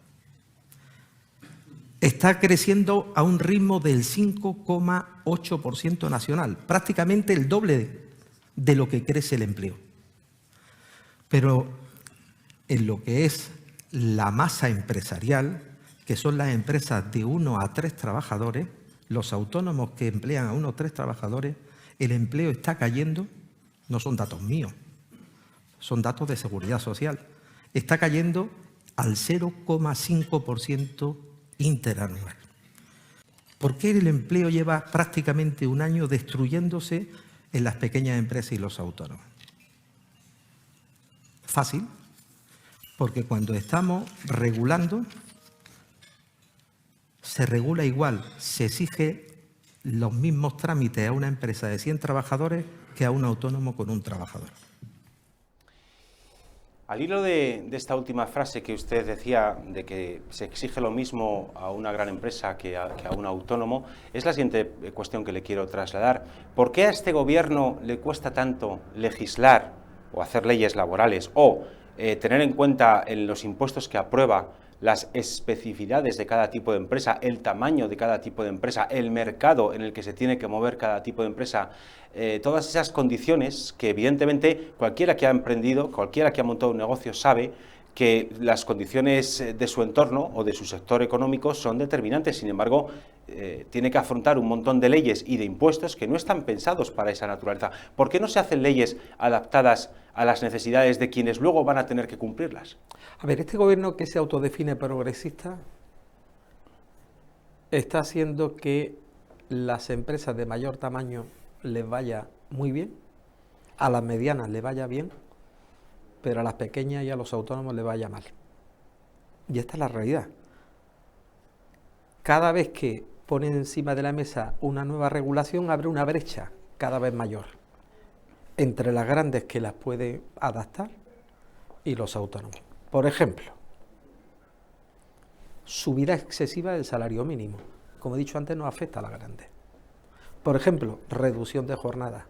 C: Está creciendo a un ritmo del 5,8% nacional, prácticamente el doble de lo que crece el empleo. Pero en lo que es la masa empresarial, que son las empresas de 1 a 3 trabajadores, los autónomos que emplean a 1 o 3 trabajadores, el empleo está cayendo, no son datos míos, son datos de Seguridad Social, está cayendo al 0,5% interanual. ¿Por qué el empleo lleva prácticamente un año destruyéndose en las pequeñas empresas y los autónomos? Fácil, porque cuando estamos regulando, se regula igual, se exige los mismos trámites a una empresa de 100 trabajadores que a un autónomo con un trabajador.
A: Al hilo de esta última frase que usted decía, de que se exige lo mismo a una gran empresa que a un autónomo, es la siguiente cuestión que le quiero trasladar. ¿Por qué a este gobierno le cuesta tanto legislar o hacer leyes laborales o tener en cuenta en los impuestos que aprueba las especificidades de cada tipo de empresa, el tamaño de cada tipo de empresa, el mercado en el que se tiene que mover cada tipo de empresa, todas esas condiciones que evidentemente cualquiera que ha emprendido, cualquiera que ha montado un negocio sabe que las condiciones de su entorno o de su sector económico son determinantes? Sin embargo, tiene que afrontar un montón de leyes y de impuestos que no están pensados para esa naturaleza. ¿Por qué no se hacen leyes adaptadas a las necesidades de quienes luego van a tener que cumplirlas?
B: A ver, este gobierno que se autodefine progresista está haciendo que las empresas de mayor tamaño les vaya muy bien, a las medianas les vaya bien, pero a las pequeñas y a los autónomos les vaya mal. Y esta es la realidad. Cada vez que ponen encima de la mesa una nueva regulación, abre una brecha cada vez mayor entre las grandes que las pueden adaptar y los autónomos. Por ejemplo, subida excesiva del salario mínimo. Como he dicho antes, no afecta a las grandes. Por ejemplo, reducción de jornada.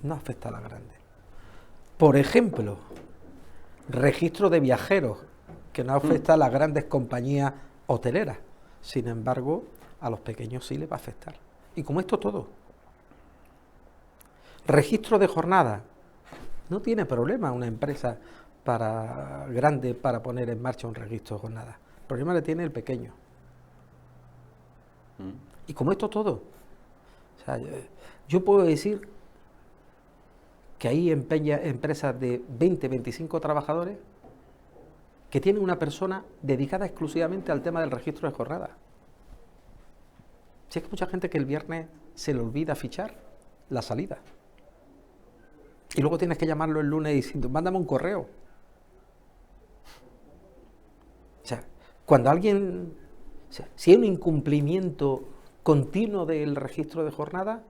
B: No afecta a las grandes. Por ejemplo, registro de viajeros, que no afecta a las grandes compañías hoteleras. Sin embargo, a los pequeños sí les va a afectar. Y como esto todo. Registro de jornada. No tiene problema una empresa grande para poner en marcha un registro de jornada. El problema le tiene el pequeño. Y como esto todo. O sea, yo puedo decir que hay empresas de 20, 25 trabajadores que tienen una persona dedicada exclusivamente al tema del registro de jornada. Si es que mucha gente que el viernes se le olvida fichar la salida. Y luego tienes que llamarlo el lunes diciendo, mándame un correo. O sea, cuando alguien... O sea, si hay un incumplimiento continuo del registro de jornada,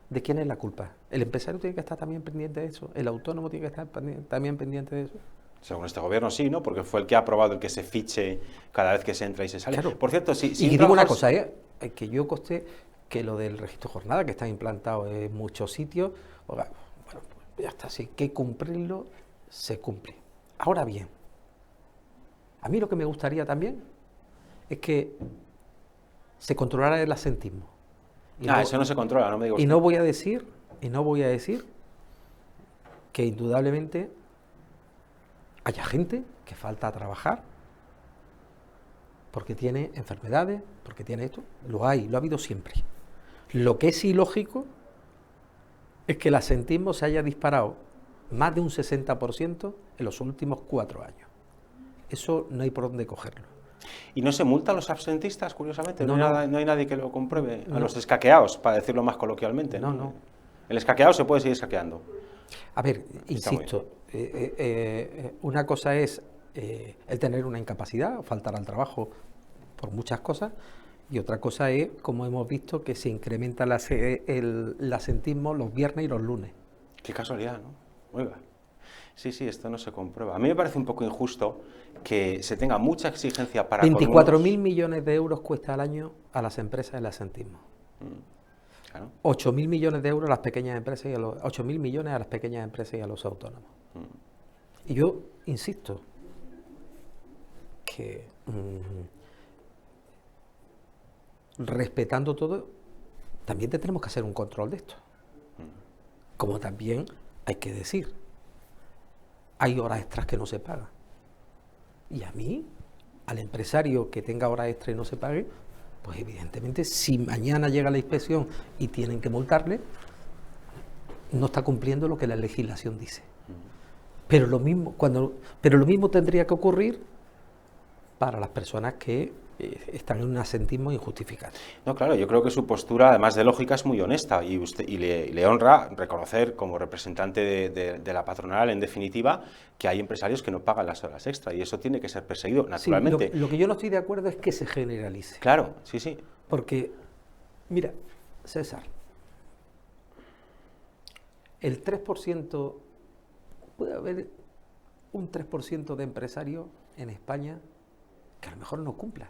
B: ¿de quién es la culpa? ¿El empresario tiene que estar también pendiente de eso? ¿El autónomo tiene que estar también pendiente de eso?
A: Según este gobierno sí, ¿no? Porque fue el que ha aprobado el que se fiche cada vez que se entra y se sale.
B: Claro.
A: Por cierto, si
B: y digo una cosa, que yo conste que lo del registro de jornada, que está implantado en muchos sitios, bueno, pues ya está, si hay que cumplirlo, se cumple. Ahora bien, a mí lo que me gustaría también es que se controlara el asentismo.
A: Eso no se controla, no me digo.
B: Y no voy a decir que indudablemente haya gente que falta a trabajar porque tiene enfermedades, porque tiene esto. Lo hay, lo ha habido siempre. Lo que es ilógico es que el asentismo se haya disparado más de un 60% en los últimos 4 años. Eso no hay por dónde cogerlo.
A: ¿Y no se multa a los absentistas, curiosamente?
B: No,
A: No hay nadie que lo compruebe. A los escaqueados, para decirlo más coloquialmente.
B: No.
A: El escaqueado se puede seguir escaqueando.
B: A ver, insisto, una cosa es el tener una incapacidad, faltar al trabajo por muchas cosas, y otra cosa es, como hemos visto, que se incrementa el asentismo los viernes y los lunes.
A: Qué casualidad, ¿no? Oiga. Sí, esto no se comprueba. A mí me parece un poco injusto que se tenga mucha exigencia para...
B: 24.000 millones de euros cuesta al año a las empresas el asentismo.
A: Claro.
B: 8.000 millones de euros a las pequeñas empresas y 8.000 millones a las pequeñas empresas y a los autónomos. Y yo insisto que respetando todo, también tenemos que hacer un control de esto. Como también hay que decir, hay horas extras que no se pagan. Y a mí, al empresario que tenga horas extras y no se pague, pues evidentemente si mañana llega la inspección y tienen que multarle, no está cumpliendo lo que la legislación dice. Pero lo mismo tendría que ocurrir para las personas que están en un asentismo injustificado.
A: No, claro, yo creo que su postura, además de lógica, es muy honesta y le honra reconocer como representante de la patronal, en definitiva, que hay empresarios que no pagan las horas extra y eso tiene que ser perseguido, naturalmente.
B: Sí, lo que yo no estoy de acuerdo es que se generalice.
A: Claro, sí.
B: Porque, mira, César, el 3%, puede haber un 3% de empresarios en España que a lo mejor no cumpla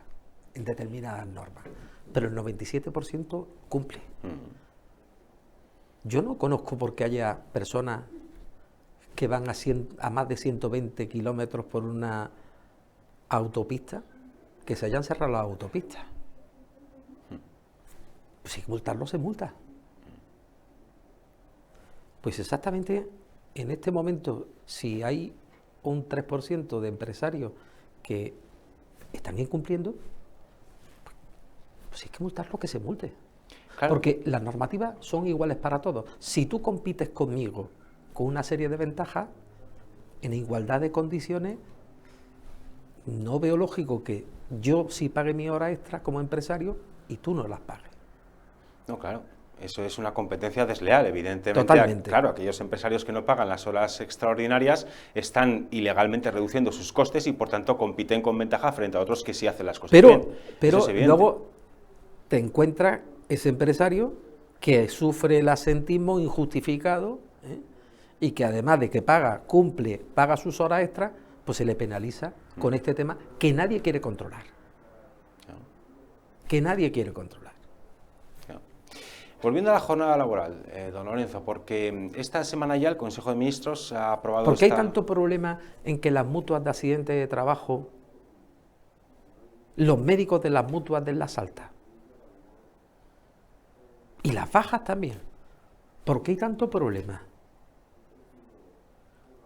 B: en determinadas normas, pero el 97% cumple. Yo no conozco por qué haya personas que van a más de 120 kilómetros por una autopista, que se hayan cerrado las autopistas. Pues si hay que multarlo, se multa. Pues exactamente en este momento, si hay un 3% de empresarios que están incumpliendo, pues hay que multarlo, que se multe. Claro. Porque las normativas son iguales para todos. Si tú compites conmigo con una serie de ventajas, en igualdad de condiciones, no veo lógico que yo sí pague mi hora extra como empresario y tú no las pagues.
A: No, claro. Eso es una competencia desleal, evidentemente.
B: Totalmente.
A: Claro, aquellos empresarios que no pagan las horas extraordinarias están ilegalmente reduciendo sus costes y, por tanto, compiten con ventaja frente a otros que sí hacen las cosas bien.
B: Pero luego te encuentras ese empresario que sufre el asentismo injustificado, y que además de que paga sus horas extras, pues se le penaliza con este tema que nadie quiere controlar. Que nadie quiere controlar.
A: Volviendo a la jornada laboral, don Lorenzo, porque esta semana ya el Consejo de Ministros ha aprobado...
B: ¿Por qué hay tanto problema en que las mutuas de accidentes de trabajo, los médicos de las mutuas den las altas? Y las bajas también. ¿Por qué hay tanto problema?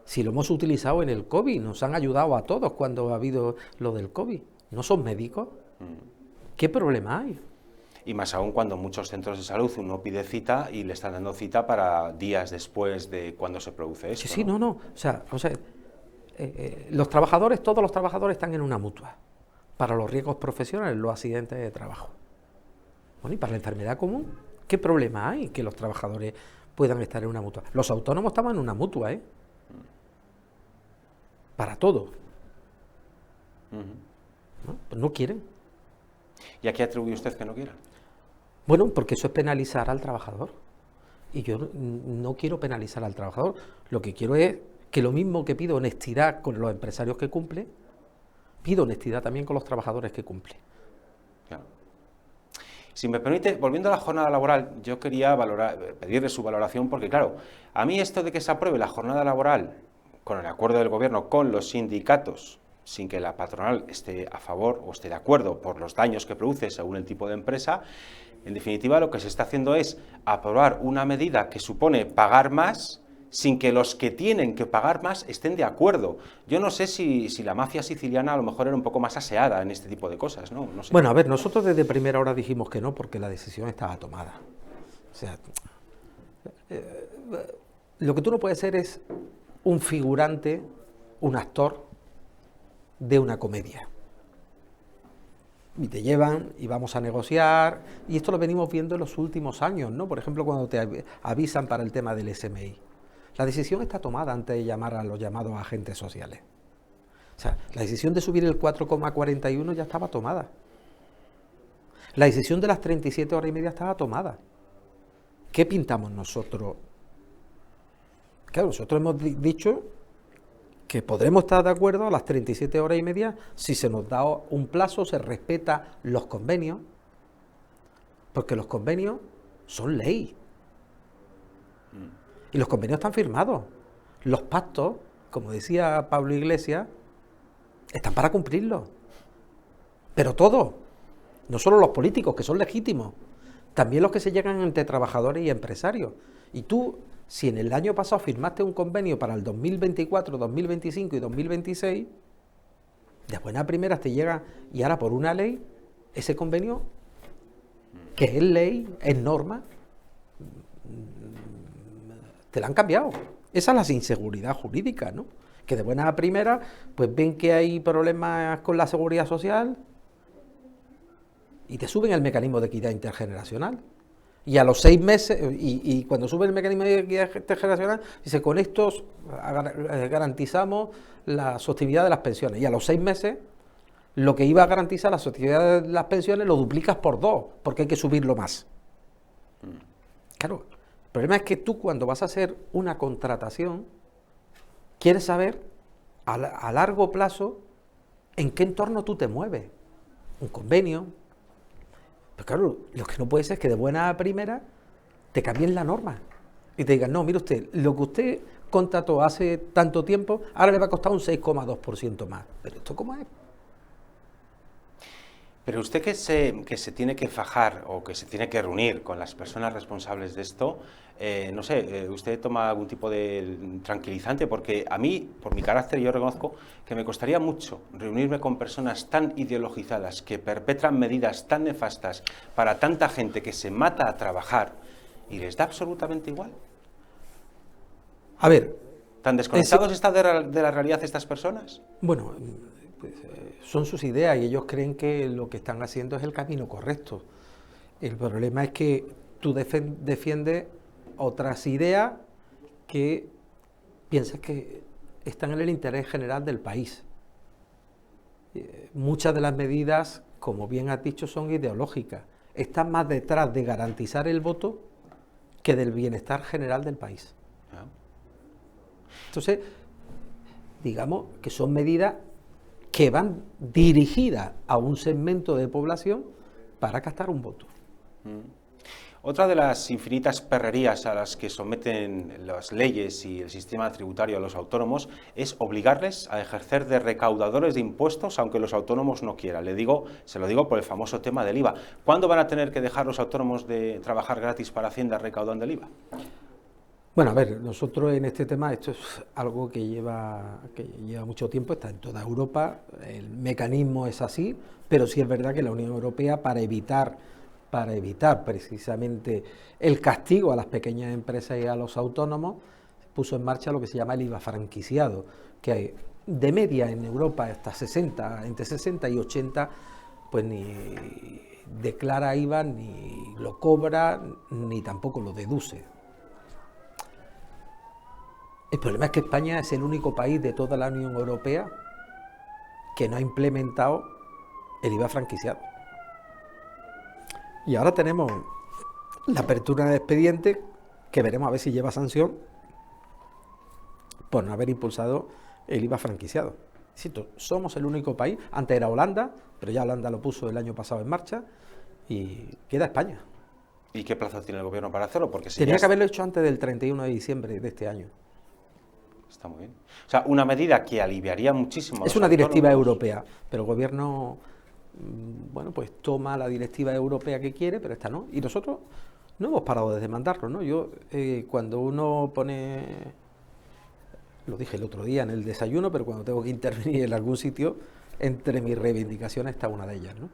B: Si lo hemos utilizado en el COVID, nos han ayudado a todos cuando ha habido lo del COVID. ¿No son médicos? ¿Qué problema hay?
A: Y más aún cuando en muchos centros de salud uno pide cita y le están dando cita para días después de cuando se produce esto.
B: Sí, no. O sea, los trabajadores, todos los trabajadores están en una mutua. Para los riesgos profesionales, los accidentes de trabajo. Bueno, y para la enfermedad común, ¿qué problema hay que los trabajadores puedan estar en una mutua? Los autónomos estaban en una mutua, ¿eh? Para todo. ¿No? Pues no quieren.
A: ¿Y a qué atribuye usted que no quieran?
B: Bueno, porque eso es penalizar al trabajador. Y yo no quiero penalizar al trabajador. Lo que quiero es que lo mismo que pido honestidad con los empresarios que cumplen, pido honestidad también con los trabajadores que cumplen.
A: Claro. Si me permite, volviendo a la jornada laboral, yo quería pedirle su valoración porque, claro, a mí esto de que se apruebe la jornada laboral con el acuerdo del Gobierno con los sindicatos, sin que la patronal esté a favor o esté de acuerdo por los daños que produce según el tipo de empresa, en definitiva lo que se está haciendo es aprobar una medida que supone pagar más sin que los que tienen que pagar más estén de acuerdo. Yo no sé si la mafia siciliana a lo mejor era un poco más aseada en este tipo de cosas, ¿no? No sé.
B: Bueno, a ver, nosotros desde primera hora dijimos que no porque la decisión estaba tomada. O sea, lo que tú no puedes ser es un figurante, un actor de una comedia. Y te llevan y vamos a negociar, y esto lo venimos viendo en los últimos años, ¿no? Por ejemplo, cuando te avisan para el tema del SMI. La decisión está tomada antes de llamar a los llamados agentes sociales. O sea, la decisión de subir el 4,41 ya estaba tomada. La decisión de las 37 horas y media estaba tomada. ¿Qué pintamos nosotros? Claro, nosotros hemos dicho que podremos estar de acuerdo a las 37 horas y media si se nos da un plazo, se respeta los convenios, porque los convenios son ley. Y los convenios están firmados. Los pactos, como decía Pablo Iglesias, están para cumplirlos. Pero todos, no solo los políticos, que son legítimos, también los que se llegan entre trabajadores y empresarios. Y tú, si en el año pasado firmaste un convenio para el 2024, 2025 y 2026, de buena primera te llega, y ahora por una ley, ese convenio, que es ley, es norma, te la han cambiado. Esa es la inseguridad jurídica, ¿no? Que de buena primera, pues ven que hay problemas con la seguridad social y te suben el mecanismo de equidad intergeneracional. Y a los 6 meses, y cuando sube el mecanismo de equidad intergeneracional, dice, con estos garantizamos la sostenibilidad de las pensiones. Y a los 6 meses, lo que iba a garantizar la sostenibilidad de las pensiones lo duplicas por 2, porque hay que subirlo más. Claro, el problema es que tú cuando vas a hacer una contratación, quieres saber a largo plazo en qué entorno tú te mueves. Un convenio. Pero claro, lo que no puede ser es que de buena primera te cambien la norma y te digan, no, mire usted, lo que usted contrató hace tanto tiempo, ahora le va a costar un 6,2% más. ¿Pero esto cómo es?
A: Pero usted que se tiene que fajar o que se tiene que reunir con las personas responsables de esto, no sé, ¿usted toma algún tipo de tranquilizante? Porque a mí, por mi carácter, yo reconozco que me costaría mucho reunirme con personas tan ideologizadas que perpetran medidas tan nefastas para tanta gente que se mata a trabajar y les da absolutamente igual.
B: A ver,
A: ¿Tan desconectados están de la realidad estas personas?
B: Bueno, pues, son sus ideas y ellos creen que lo que están haciendo es el camino correcto. El problema es que tú defiendes otras ideas que piensas que están en el interés general del país. Muchas de las medidas, como bien has dicho, son ideológicas. Están más detrás de garantizar el voto que del bienestar general del país. Entonces, digamos que son medidas que van dirigidas a un segmento de población para captar un voto.
A: Otra de las infinitas perrerías a las que someten las leyes y el sistema tributario a los autónomos es obligarles a ejercer de recaudadores de impuestos aunque los autónomos no quieran. Se lo digo por el famoso tema del IVA. ¿Cuándo van a tener que dejar los autónomos de trabajar gratis para Hacienda recaudando el IVA?
B: Bueno, a ver, nosotros en este tema, esto es algo que lleva mucho tiempo, está en toda Europa, el mecanismo es así, pero sí es verdad que la Unión Europea, para evitar para evitar precisamente el castigo a las pequeñas empresas y a los autónomos, puso en marcha lo que se llama el IVA franquiciado, que hay de media en Europa hasta 60, entre 60 y 80, pues ni declara IVA, ni lo cobra, ni tampoco lo deduce. El problema es que España es el único país de toda la Unión Europea que no ha implementado el IVA franquiciado. Y ahora tenemos la apertura de expediente, que veremos a ver si lleva sanción por no haber impulsado el IVA franquiciado. Somos el único país, antes era Holanda, pero ya Holanda lo puso el año pasado en marcha, y queda España.
A: ¿Y qué plazo tiene el gobierno para hacerlo? Porque si
B: tenía que haberlo hecho antes del 31 de diciembre de este año.
A: Está muy bien. O sea, una medida que aliviaría muchísimo.
B: Es una directiva europea, pero el gobierno, bueno, pues toma la directiva europea que quiere, pero esta no. Y nosotros no hemos parado de demandarlo, ¿no? Yo, cuando uno pone, lo dije el otro día en el desayuno, pero cuando tengo que intervenir en algún sitio, entre mis reivindicaciones está una de ellas, ¿no?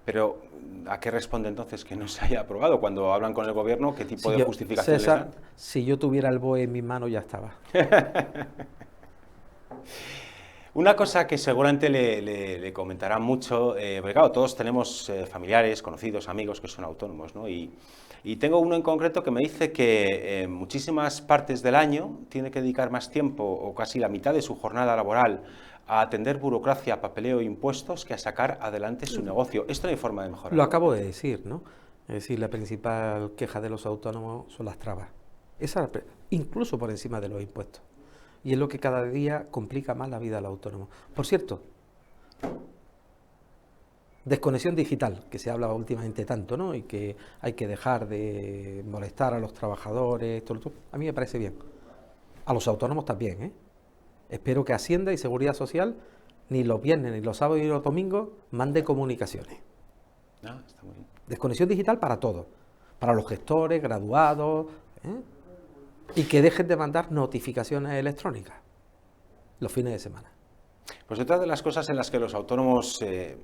A: Pero, ¿a qué responde entonces que no se haya aprobado? Cuando hablan con el gobierno, ¿qué tipo de justificación les dan?
B: Si yo tuviera el BOE en mis manos, ya estaba.
A: Una cosa que seguramente le comentarán mucho, porque claro, todos tenemos familiares, conocidos, amigos que son autónomos, ¿no? Y tengo uno en concreto que me dice que en muchísimas partes del año tiene que dedicar más tiempo, o casi la mitad de su jornada laboral, a atender burocracia, papeleo e impuestos que a sacar adelante su negocio. Esto no hay forma de mejorar.
B: Lo acabo de decir, ¿no? Es decir, la principal queja de los autónomos son las trabas. Esa, incluso por encima de los impuestos. Y es lo que cada día complica más la vida al autónomo. Por cierto, desconexión digital, que se habla últimamente tanto, ¿no? Y que hay que dejar de molestar a los trabajadores, todo. A mí me parece bien. A los autónomos también, ¿eh? Espero que Hacienda y Seguridad Social ni los viernes, ni los sábados, ni los domingos mande comunicaciones.
A: Está muy bien.
B: Desconexión digital para todos, para los gestores, graduados, ¿eh? Y que dejen de mandar notificaciones electrónicas los fines de semana.
A: Pues otra de las cosas en las que los autónomos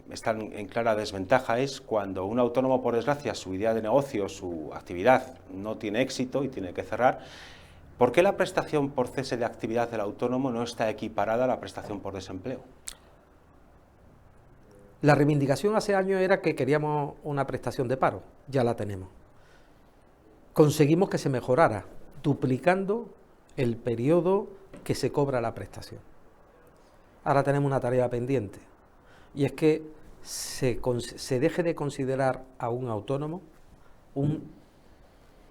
A: están en clara desventaja es cuando un autónomo, por desgracia, su idea de negocio, su actividad no tiene éxito y tiene que cerrar. ¿Por qué la prestación por cese de actividad del autónomo no está equiparada a la prestación por desempleo?
B: La reivindicación hace años era que queríamos una prestación de paro, ya la tenemos. Conseguimos que se mejorara, duplicando el periodo que se cobra la prestación. Ahora tenemos una tarea pendiente, y es que se deje de considerar a un autónomo un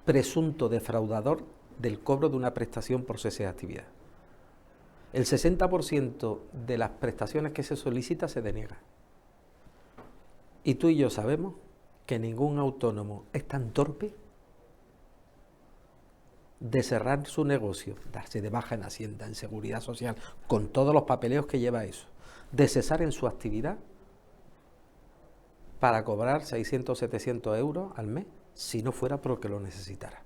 B: presunto defraudador del cobro de una prestación por cese de actividad. El 60% de las prestaciones que se solicita se deniega. Y tú y yo sabemos que ningún autónomo es tan torpe de cerrar su negocio, darse de baja en Hacienda, en Seguridad Social, con todos los papeleos que lleva eso, de cesar en su actividad para cobrar 600 o 700 euros al mes, si no fuera porque lo necesitara.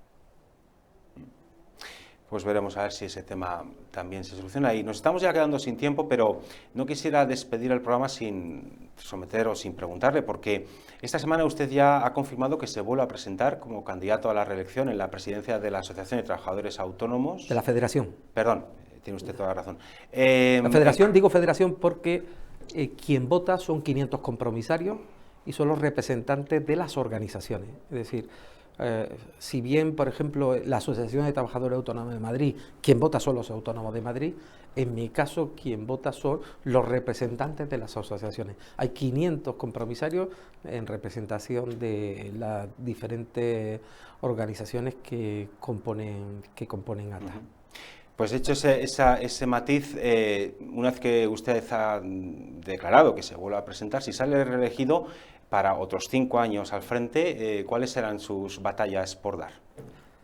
A: Pues veremos a ver si ese tema también se soluciona. Y nos estamos ya quedando sin tiempo, pero no quisiera despedir el programa sin someter o sin preguntarle, porque esta semana usted ya ha confirmado que se vuelve a presentar como candidato a la reelección en la presidencia de la Asociación de Trabajadores Autónomos.
B: De la Federación.
A: Perdón, tiene usted toda la razón.
B: La Federación, digo Federación porque quien vota son 500 compromisarios y son los representantes de las organizaciones. Es decir, si bien, por ejemplo, la Asociación de Trabajadores Autónomos de Madrid, quien vota son los autónomos de Madrid, en mi caso quien vota son los representantes de las asociaciones. Hay 500 compromisarios en representación de las diferentes organizaciones que componen ATA.
A: Pues hecho ese matiz, una vez que usted ha declarado que se vuelve a presentar, si sale reelegido para otros 5 años al frente, ¿cuáles serán sus batallas por dar?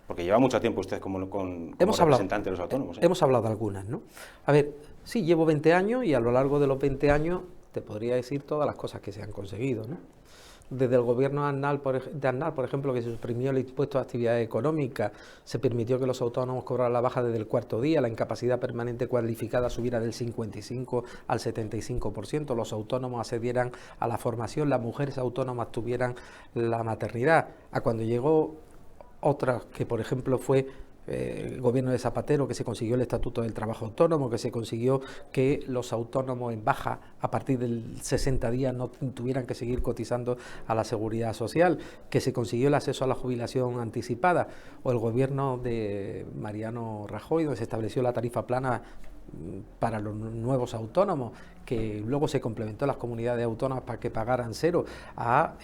A: Porque lleva mucho tiempo usted como representante de los autónomos.
B: Hemos hablado de algunas, ¿no? A ver, sí, llevo 20 años y a lo largo de los 20 años te podría decir todas las cosas que se han conseguido, ¿no? Desde el gobierno de Aznar, por ejemplo, que se suprimió el impuesto a actividades económicas, se permitió que los autónomos cobraran la baja desde el cuarto día, la incapacidad permanente cualificada subiera del 55 al 75%, los autónomos accedieran a la formación, las mujeres autónomas tuvieran la maternidad. A cuando llegó otra, que por ejemplo fue el gobierno de Zapatero, que se consiguió el Estatuto del Trabajo Autónomo, que se consiguió que los autónomos en baja a partir del 60 días no tuvieran que seguir cotizando a la Seguridad Social, que se consiguió el acceso a la jubilación anticipada, o el gobierno de Mariano Rajoy, donde se estableció la tarifa plana para los nuevos autónomos, que luego se complementó las comunidades autónomas para que pagaran cero, a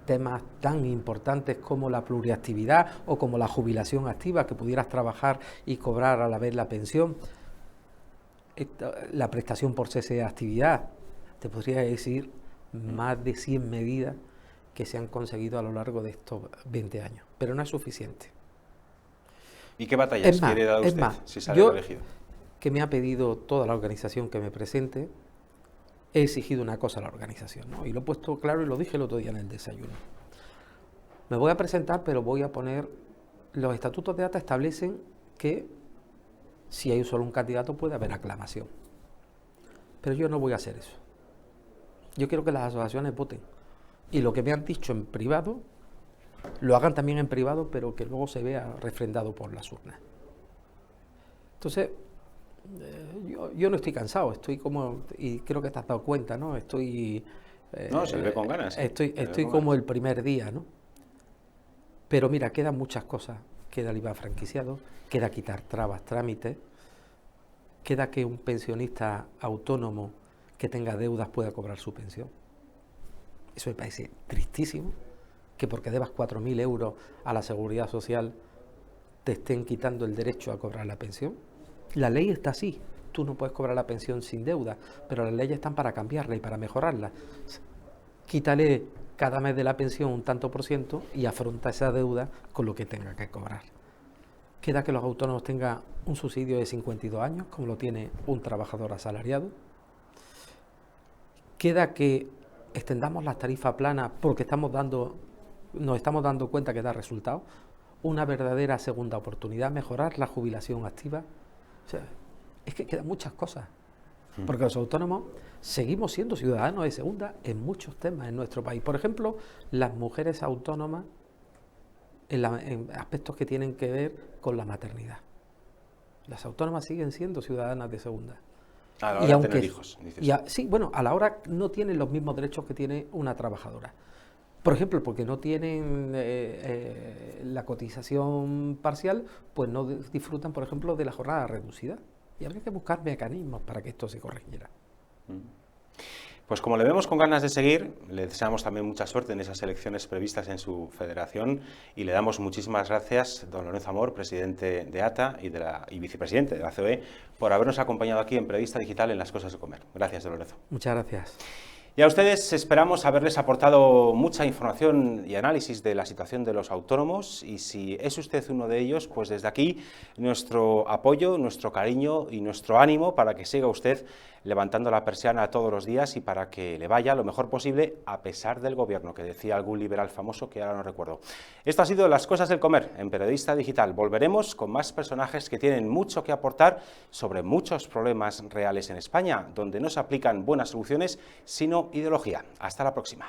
B: temas tan importantes como la pluriactividad o como la jubilación activa, que pudieras trabajar y cobrar a la vez la pensión, la prestación por cese de actividad. Te podría decir más de 100 medidas que se han conseguido a lo largo de estos 20 años, pero no es suficiente.
A: ¿Y qué batallas quiere dar usted si sale elegido?
B: Que me ha pedido toda la organización que me presente, he exigido una cosa a la organización, ¿no? Y lo he puesto claro y lo dije el otro día en el desayuno. Me voy a presentar, pero voy a poner, los estatutos de ATA establecen que si hay solo un candidato puede haber aclamación. Pero yo no voy a hacer eso. Yo quiero que las asociaciones voten. Y lo que me han dicho en privado, lo hagan también en privado, pero que luego se vea refrendado por las urnas. Entonces, yo no estoy cansado, estoy como, y creo que te has dado cuenta, ¿no? Estoy...
A: no, se le ve con ganas.
B: Estoy como el primer día, ¿no? Pero mira, quedan muchas cosas. Queda el IVA franquiciado, queda quitar trabas, trámites, queda que un pensionista autónomo que tenga deudas pueda cobrar su pensión. Eso me parece tristísimo, que porque debas 4.000 euros a la Seguridad Social te estén quitando el derecho a cobrar la pensión. La ley está así, tú no puedes cobrar la pensión sin deuda, pero las leyes están para cambiarla y para mejorarla. Quítale cada mes de la pensión un tanto por ciento y afronta esa deuda con lo que tenga que cobrar. Queda que los autónomos tengan un subsidio de 52 años, como lo tiene un trabajador asalariado. Queda que extendamos las tarifas planas porque nos estamos dando cuenta que da resultados. Una verdadera segunda oportunidad, mejorar la jubilación activa. O sea, es que quedan muchas cosas, porque los autónomos seguimos siendo ciudadanos de segunda en muchos temas en nuestro país. Por ejemplo, las mujeres autónomas en aspectos que tienen que ver con la maternidad. Las autónomas siguen siendo ciudadanas de segunda.
A: A la hora de tener hijos, dices.
B: Sí, bueno, a la hora no tienen los mismos derechos que tiene una trabajadora. Por ejemplo, porque no tienen la cotización parcial, pues no disfrutan, por ejemplo, de la jornada reducida. Y habría que buscar mecanismos para que esto se corrigiera.
A: Pues como le vemos con ganas de seguir, le deseamos también mucha suerte en esas elecciones previstas en su federación y le damos muchísimas gracias, don Lorenzo Amor, presidente de ATA y vicepresidente de la COE, por habernos acompañado aquí en Periodista Digital en Las Cosas de Comer. Gracias, don Lorenzo.
B: Muchas gracias.
A: Y a ustedes esperamos haberles aportado mucha información y análisis de la situación de los autónomos, y si es usted uno de ellos, pues desde aquí nuestro apoyo, nuestro cariño y nuestro ánimo para que siga usted levantando la persiana todos los días y para que le vaya lo mejor posible a pesar del gobierno, que decía algún liberal famoso que ahora no recuerdo. Esto ha sido Las Cosas del Comer en Periodista Digital. Volveremos con más personajes que tienen mucho que aportar sobre muchos problemas reales en España, donde no se aplican buenas soluciones, sino ideología. Hasta la próxima.